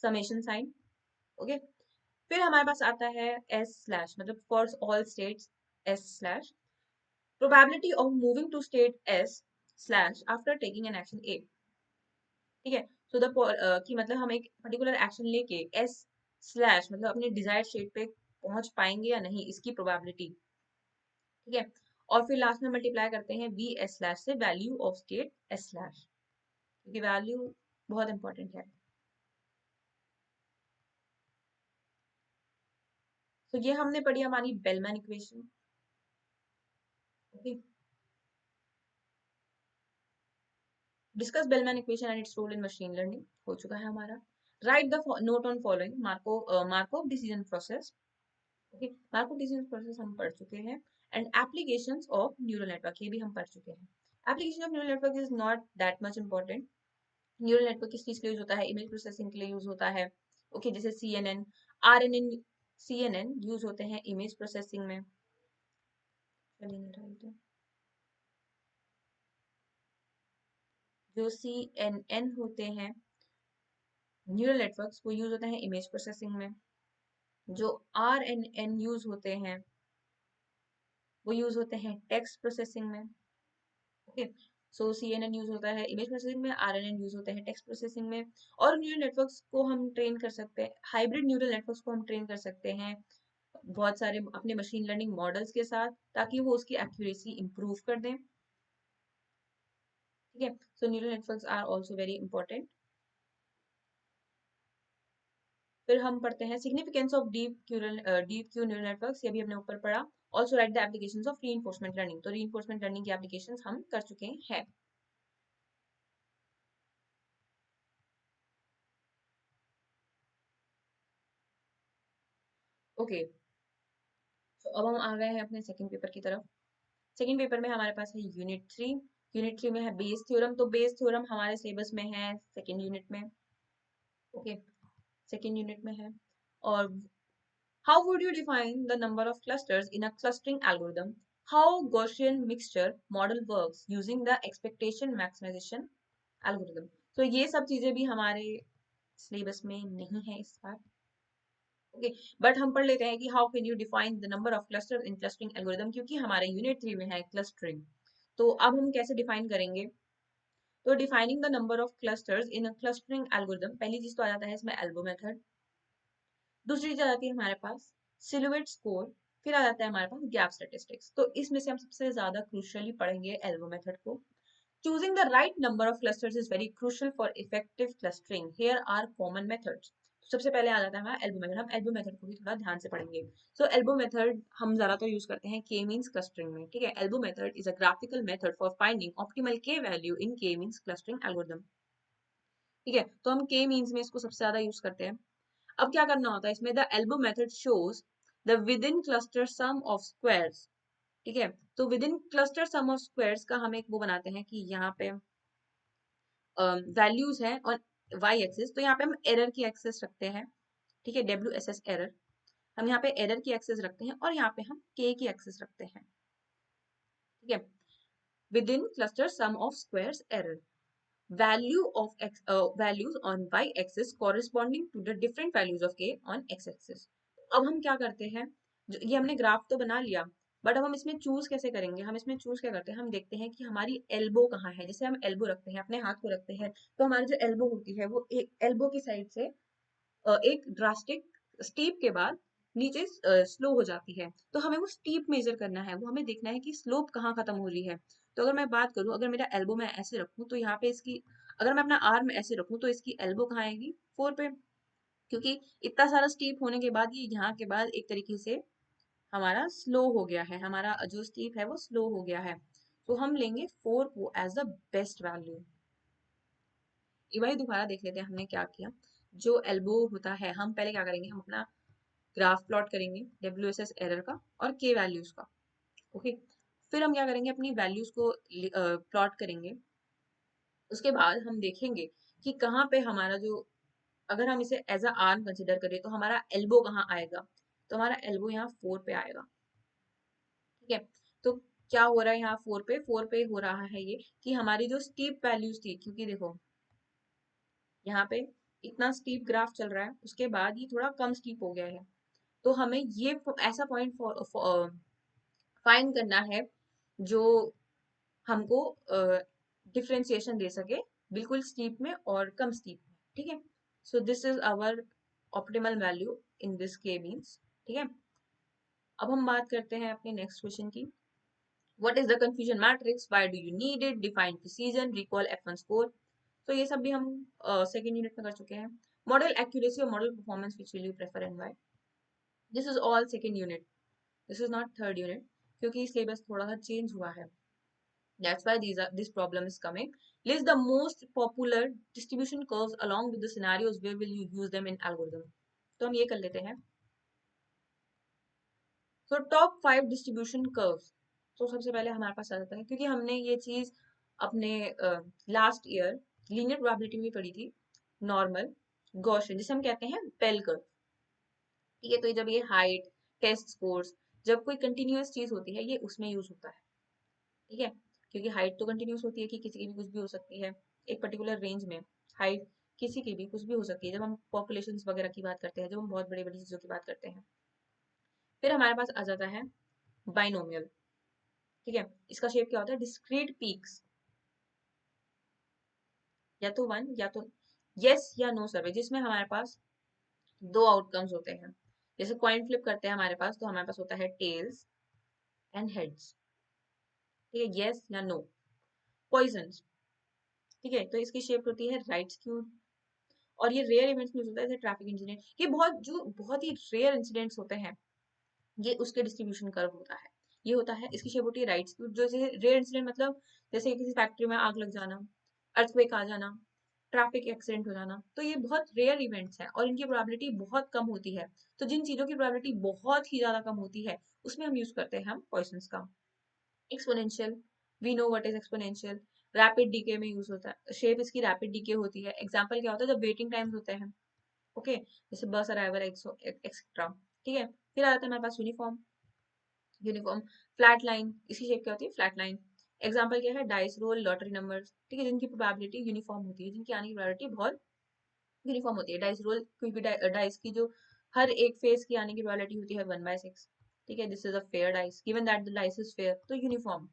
summation sign. Okay, फिर हमारे पास आता है s स्लैश, मतलब for all states s slash probability of moving to state s slash after taking an action a। ठीक है, so the कि मतलब हम एक पर्टिकुलर एक्शन लेके s स्लैश मतलब अपने डिजायर्ड स्टेट पे पहुंच पाएंगे या नहीं, इसकी प्रोबेबिलिटी। ठीक है, और फिर लास्ट में मल्टीप्लाई करते हैं वी एस स्लैश से value of state S slash, क्योंकि वैल्यू बहुत इंपॉर्टेंट है। तो ये हमने पढ़ी हमारी Bellman equation. Okay, discuss Bellman equation and its role in machine learning हो चुका है हमारा। Write the note on following Markov decision process. Okay, Markov decision process हम पढ़ चुके हैं। And applications of neural network, ये भी हम पढ़ चुके हैं। Application of neural network is not that much important. Neural network किस चीज के लिए यूज होता है? इमेज प्रोसेसिंग के लिए यूज होता है। ओके, जैसे CNN, RNN, CNN यूज होते हैं इमेज प्रोसेसिंग में। जो CNN होते हैं न्यूरल नेटवर्क्स, वो यूज होते हैं इमेज प्रोसेसिंग में। जो RNN यूज होते हैं वो यूज होते हैं टेक्स्ट प्रोसेसिंग में। ओके, सो CNN यूज होता है इमेज प्रोसेसिंग में, RNN यूज होते हैं टेक्स्ट प्रोसेसिंग में। और न्यूरल नेटवर्क्स को हम ट्रेन कर सकते हैं, हाइब्रिड न्यूरल नेटवर्क्स को हम ट्रेन कर सकते हैं बहुत सारे अपने मशीन लर्निंग मॉडल्स के साथ, ताकि वो उसकी एक्यूरेसी इंप्रूव कर दें। ठीक है, so neural networks are also very important. फिर हम पढ़ते हैं significance of deep Q neural networks, ये भी हमने ऊपर पढ़ा। Also write the applications of reinforcement learning. तो रीइंफोर्समेंट लर्निंग की एप्लीकेशंस हम कर चुके हैं। ओके, तो अब हम आ गए हैं अपने सेकंड पेपर की तरफ। सेकंड पेपर में हमारे पास है यूनिट 3। यूनिट 3 में है बेस थ्योरम। तो बेस थ्योरम हमारे सिलेबस में है सेकंड यूनिट में। ओके, सेकंड यूनिट में है। और how would you define the number of clusters in a clustering algorithm? How Gaussian mixture model works using the expectation maximization algorithm? तो ये सब चीजें भी हमारे सिलेबस में नहीं है इस बार। ओके, बट हम पढ़ लेते हैं कि how can you define the number of cluster in clustering algorithm, क्योंकि हमारे यूनिट 3 में है क्लस्टरिंग। तो अब हम कैसे डिफाइन करेंगे? तो defining the number of clusters in a clustering algorithm, पहली चीज तो आ जाता है इसमें एल्बो मेथड। दूसरी चीज आ जाती है हमारे पास सिलुएट स्कोर। फिर आ जाता है हमारे पास गैप स्टैटिस्टिक्स। तो इसमें से हम सबसे ज्यादा क्रूशियली पढ़ेंगे एल्बो मेथड को। Choosing the right number of clusters is very crucial for effective clustering. Here are common methods. सबसे पहले आ जाता है हमारा एल्बो मेथड। हम एल्बो मेथड को भी थोड़ा ध्यान से पढ़ेंगे। सो एल्बो मेथड हम ज्यादातर यूज करते हैं के मींस क्लस्टरिंग में। ठीक है, elbow method is a graphical method for finding optimal K value in K means clustering algorithm. ठीक है, तो हम के मींस में इसको सबसे ज्यादा यूज करते हैं। अब क्या करना होता है इसमें, the elbow method shows the within cluster sum of squares. ठीक है, तो within cluster sum of squares का हम एक वो बनाते हैं कि यहाँ पे वैल्यूज है और वाई एक्सिस। तो यहाँ पे हम एरर की एक्सेस रखते हैं। ठीक है, WSS एरर, हम यहाँ पे एरर की एक्सेस रखते हैं और यहाँ पे हम के की एक्सेस रखते हैं। ठीक है, within cluster sum of squares error, value of x values on y axis corresponding to the different values of k on x axis। अब हम क्या करते हैं, ये हमने ग्राफ तो बना लिया, बट अब हम इसमें चूज कैसे करेंगे? हम इसमें चूज क्या करते हैं, हम देखते हैं कि हमारी एल्बो कहाँ है। जैसे हम एल्बो रखते हैं, अपने हाथ को रखते हैं, तो हमारी जो एल्बो होती है वो एक एल्बो की साइड से एक ड्रास्टिक स्टीप के बाद नीचे स्लो हो जाती है। तो हमें वो स्टीप मेजर करना है, वो हमें देखना है कि स्लोप कहाँ खत्म हो रही है। तो अगर मैं बात करूं, अगर मेरा एल्बो मैं ऐसे रखूं तो यहाँ पे इसकी, अगर मैं अपना आर्म ऐसे रखूं तो इसकी एल्बो कहाँ आएगी? 4 पे, क्योंकि इतना सारा स्टीप होने के बाद ये यहाँ के बाद एक तरीके से हमारा स्लो हो गया है, हमारा जो स्टीप है वो स्लो हो गया है। तो हम लेंगे 4 को एज द बेस्ट वैल्यू। वही दोबारा देख लेते हैं हमने क्या किया। जो एल्बो होता है, हम पहले क्या करेंगे, हम अपना ग्राफ प्लॉट करेंगे WSS एरर का और के वैल्यूज का। ओके, फिर हम क्या करेंगे, अपनी वैल्यूज को प्लॉट करेंगे। उसके बाद हम देखेंगे कि कहाँ पे हमारा जो, अगर हम इसे एज अ आर्म कंसिडर करें तो हमारा एल्बो कहाँ आएगा? तो हमारा एल्बो यहाँ 4 पे आएगा। ठीक है, तो क्या हो रहा है यहाँ 4 पे हो रहा है ये कि हमारी जो स्टीप वैल्यूज थी, क्योंकि देखो यहाँ पे इतना स्टीप ग्राफ चल रहा है, उसके बाद ये थोड़ा कम स्टीप हो गया है। तो हमें ये ऐसा पॉइंट फाइंड करना है जो हमको डिफरेंशिएशन दे सके बिल्कुल स्टीप में और कम स्टीप में। ठीक है, so this is our optimal value in this K means. ठीक है, अब हम बात करते हैं अपने नेक्स्ट क्वेश्चन की। What is the confusion matrix, why do you need it, define precision, recall F1 score. तो ये सब भी हम सेकेंड यूनिट में कर चुके हैं। मॉडल एक्यूरेसी और model performance, which will you prefer and why. This is all second unit, this is not third unit, क्योंकि सिलेबस थोड़ा सा चेंज हुआ है। That's why this problem is coming. List the most popular distribution curves along with the scenarios where will you use them in algorithm. तो हम ये कर लेते हैं। So top 5 distribution curves। तो सबसे पहले हमारे पास आ जाता है, क्योंकि हमने ये चीज अपने लास्ट ईयर लीनियर प्रोबेबिलिटी में पढ़ी थी, नॉर्मल, गॉसियन, जिसे हम कहते हैं बेल कर्व। ठीक है, तो जब ये हाइट, टेस्ट स्कोर्स, जब कोई कंटिन्यूअस चीज होती है ये उसमें यूज होता है। ठीक है, क्योंकि हाइट तो कंटिन्यूस होती है कि किसी की भी कुछ भी हो सकती है एक पर्टिकुलर रेंज में। हाइट किसी की भी कुछ भी हो सकती है जब हम पॉपुलेशंस वगैरह की बात करते हैं, जब हम बहुत बड़ी बड़ी चीजों की बात करते हैं। फिर हमारे पास आ जाता है बाइनोमियल। ठीक है, इसका शेप क्या होता है, डिस्क्रीट पीक्स, या तो वन या तो यस या नो सर्वे, जिसमें हमारे पास दो आउटकम्स होते हैं। जैसे कॉइन फ्लिप करते हैं हमारे पास, तो हमारे पास होता है टेल्स एंड हेड्स। ठीक है, यस या नो। पॉइजन, ठीक है, तो इसकी शेप होती है राइट स्क्यूड। और ये रेयर इवेंट्स में होता है, जैसे ट्रैफिक इंसिडेंट, ये बहुत ही रेयर इंसिडेंट्स होते हैं, ये उसके डिस्ट्रीब्यूशन कर्व होता है। ये होता है, इसकी शेप होती है राइट, जो जैसे रेयर इंसिडेंट मतलब जैसे किसी फैक्ट्री में आग लग जाना, अर्थक्वेक आ जाना, ट्रैफिक एक्सीडेंट हो जाना, तो ये बहुत रेयर इवेंट्स हैं और इनकी प्रोबेबिलिटी बहुत कम होती है। तो जिन चीजों की प्रोबेबिलिटी बहुत ही ज्यादा कम होती है उसमें हम यूज करते हैं हम पॉइसंस का। Exponential, we know what is exponential, rapid decay में यूज होता है, शेप इसकी रैपिड डीके होती है। एग्जांपल क्या होता है, जब वेटिंग टाइम्स होते हैं, ओके, जैसे बस अराइवल एक्सेट्रा, ठीक है। फिर आ जाता है हमारे पास यूनिफॉर्म, यूनिफॉर्म फ्लैट लाइन, इसी शेप की होती है फ्लैट लाइन। एग्जांपल क्या है, डाइस रोल, लॉटरी नंबर्स, ठीक है, जिनकी प्रोबेबिलिटी यूनिफॉर्म होती है, जिनकी आने की प्रोबेबिलिटी बहुत यूनिफॉर्म होती है। डाइस रोल, क्योंकि डाइस की जो हर एक फेस की आने की प्रोबेबिलिटी होती है 1/6, ठीक है, this is a fair dice, given that the dice is fair, तो यूनिफॉर्म,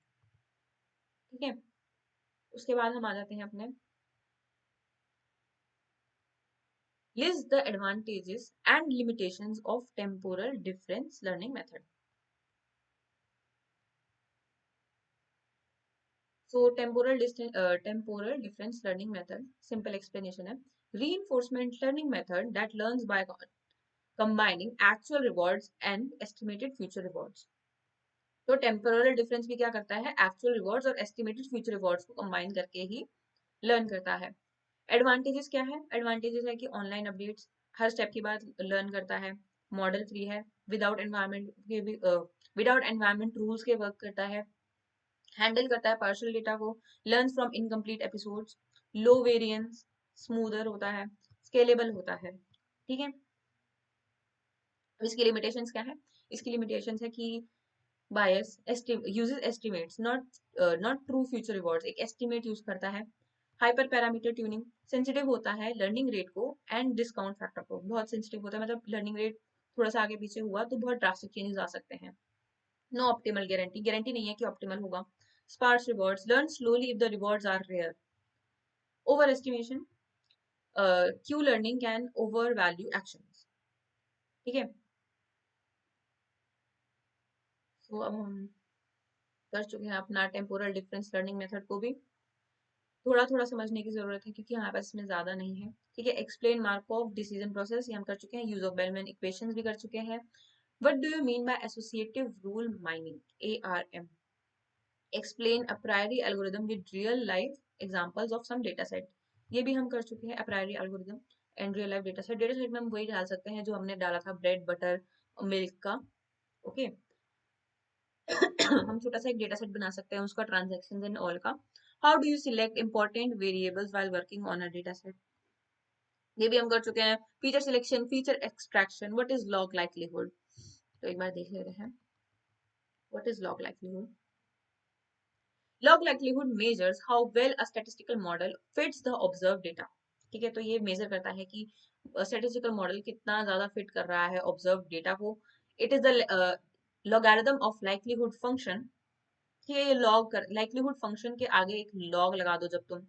ठीक है। उसके बाद हम आ जाते हैं अपने list the advantages and limitations of temporal difference learning method. So temporal difference learning method, simple explanation है, reinforcement learning method that learns by combining actual rewards and estimated future rewards. तो टेम्पोरल डिफरेंस भी क्या करता है, actual rewards और estimated future rewards को combine करके ही learn करता है। एडवांटेजेस क्या है, एडवांटेजेस है कि ऑनलाइन अपडेट्स हर स्टेप के बाद लर्न करता है, मॉडल फ्री है, विदाउट एनवायरमेंट के भी विदाउट एनवायरमेंट रूल्स के वर्क करता है, हैंडल करता है पार्शियल डेटा को, learn from incomplete episodes, low variance, smoother होता है, स्केलेबल होता है, ठीक है। अब इसकी लिमिटेशंस क्या है, इसकी लिमिटेशंस है कि बायस uses estimates not true future rewards, एक estimate यूज करता है, हाइपर पैरामीटर ट्यूनिंग, सेंसिटिव होता है लर्निंग रेट को एंड डिस्काउंट फैक्टर को, बहुत सेंसिटिव होता है, मतलब लर्निंग रेट थोड़ा सा आगे पीछे हुआ तो बहुत ड्रास्टिक चेंजेस आ सकते हैं। नो ऑप्टिमल गारंटी, गारंटी नहीं है कि ऑप्टिमल होगा। Sparse rewards, learn slowly if the rewards are rare. Over estimation, Q learning can over value actions, ठीक है। तो अब हम कर चुके हैं अपना टेम्पोरल डिफरेंस लर्निंग मेथड को भी थोड़ा थोड़ा समझने की जरूरत है क्योंकि हमारे पास इसमें ज्यादा नहीं है, ठीक है। एक्सप्लेन मार्कोव डिसीजन प्रोसेस, ये हम कर चुके हैं। यूज ऑफ बेलमैन इक्वेशंस भी कर चुके हैं। What do you mean by associative rule mining, ARM। Explain Apriori algorithm with real life examples of some data set, ये भी हम कर चुके हैं। Apriori algorithm and real life data set, data set में हम वही डाल सकते हैं जो हमने डाला था ब्रेड बटर मिल्क का, ओके। हम छोटा सा एक डेटा सेट बना सकते हैं उसका, ट्रांजेक्शन एंड ऑल का। How do you select important variables while working on a data set, ये भी हम कर चुके हैं। Feature selection, feature extraction, what is log likelihood, तो एक बार देख लेते हैं what is log likelihood. Log likelihood measures how well a statistical model fits the observe data, ठीक है। तो ये मेजर करता है कि स्टैटिस्टिकल मॉडल कितना ज्यादा फिट कर रहा है ऑब्जर्व डेटा को। It is the logarithm of likelihood function, ठीक है। ये लॉग कर लाइक्लीहुड फंक्शन के आगे एक लॉग लगा दो जब तुम,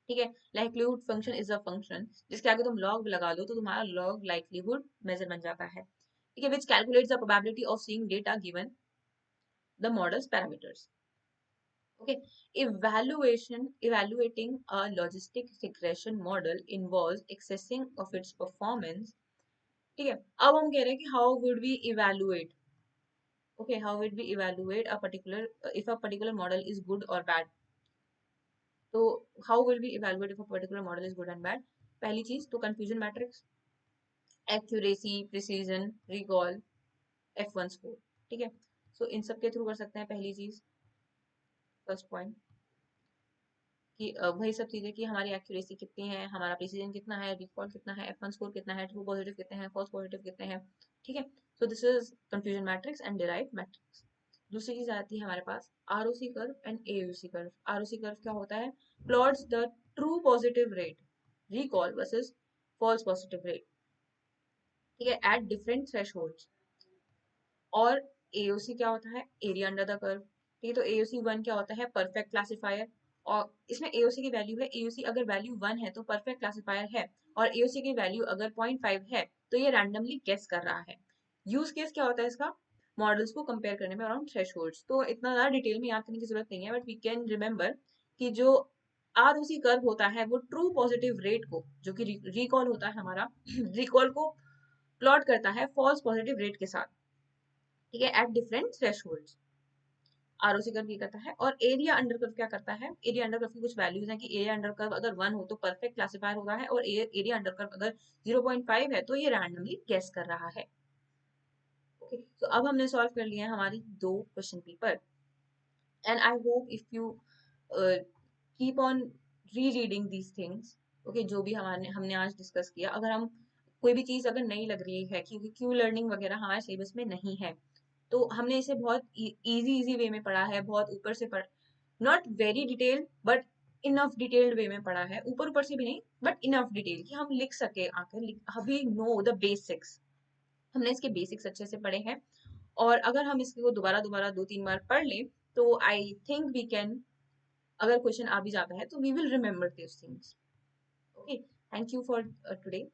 ठीक है। Likelihood function is a function जिसके आगे तुम लॉग लगा दो तो तुम्हारा लॉग लाइक्लीहुड मेजर बन जाता है, ठीक है। Which calculates the probability of seeing data given the models parameters, okay. Evaluating a logistic regression model involves accessing of its performance, ठीक है। अब हम कह रहे हैं कि how would we evaluate, okay, how would we evaluate a particular if a particular model is good or bad, तो how will we evaluate if a particular model is good and bad। पहली चीज तो confusion matrix, accuracy, precision, recall, F1 score, ठीक है। सो इन सब के through कर सकते हैं। पहली चीज, फर्स्ट पॉइंट कि वही सब चीजें कि हमारी एक्यूरेसी कितनी है, हमारा प्रिसीजन कितना है, रिकॉल कितना है, F1 स्कोर कितना है, ट्रू पॉजिटिव कितने हैं, फॉल्स पॉजिटिव कितने हैं, ठीक है। So this is confusion matrix and derived matrix. दूसरी चीज आती है हमारे पास ROC curve and AUC curve. ROC curve क्या होता है, plots the true positive rate recall versus false positive rate, ठीक है, एट डिफरेंट थ्रेशोल्ड्स। और एओसी क्या होता है, एरिया अंडर द कर्व, ठीक है। तो एओसी 1 क्या होता है, परफेक्ट क्लासिफायर। और इसमें एओसी की वैल्यू है, एओसी अगर वैल्यू 1 है तो परफेक्ट क्लासिफायर है, और एओसी की वैल्यू अगर 0.5 है तो ये रैंडमली गेस कर रहा है। यूज केस क्या होता है इसका, मॉडल्स को कंपेयर करने में अराउंड थ्रेशोल्ड्स। तो इतना ज्यादा डिटेल में याद करने की जरूरत नहीं है, बट वी कैन रिमेम्बर कि जो आरओसी कर्व होता है वो ट्रू पॉजिटिव रेट को, जो कि रिकॉल होता है हमारा रिकॉल को प्लॉट करता है फॉल्स पॉजिटिव रेट के साथ, ठीक है, एट डिफरेंट थ्रेशोल्ड्स। आरओ से कर्व ये करता है, और एरिया अंडर कर्व क्या करता है, एरिया अंडर कर्व की कुछ वैल्यूज हैं कि एरिया अंडर कर्व अगर 1 हो तो परफेक्ट क्लासिफायर होता है, और एरिया अंडर कर्व अगर 0.5 है तो ये रैंडमली गेस कर रहा है। ओके, तो अब हमने सॉल्व कर लिया है हमारी 2 question paper, and I hope if you keep on rereading these things, okay, जो भी हमने आज डिस्कस किया, अगर हम कोई भी चीज अगर नई लग रही है क्योंकि क्यू लर्निंग वगैरह हमारे सिलेबस में नहीं है, तो हमने इसे बहुत इजी वे में पढ़ा है, बहुत ऊपर से पढ़, not very detailed but enough detailed वे में पढ़ा है, ऊपर ऊपर से भी नहीं बट इनफ डिटेल कि हम लिख सके आकर, वी नो द बेसिक्स, हमने इसके बेसिक्स अच्छे से पढ़े हैं, और अगर हम इसको दोबारा दोबारा 2-3 बार पढ़ लें तो आई थिंक वी कैन, अगर क्वेश्चन आ भी जाता है तो we will remember this things. Okay, thank you for today.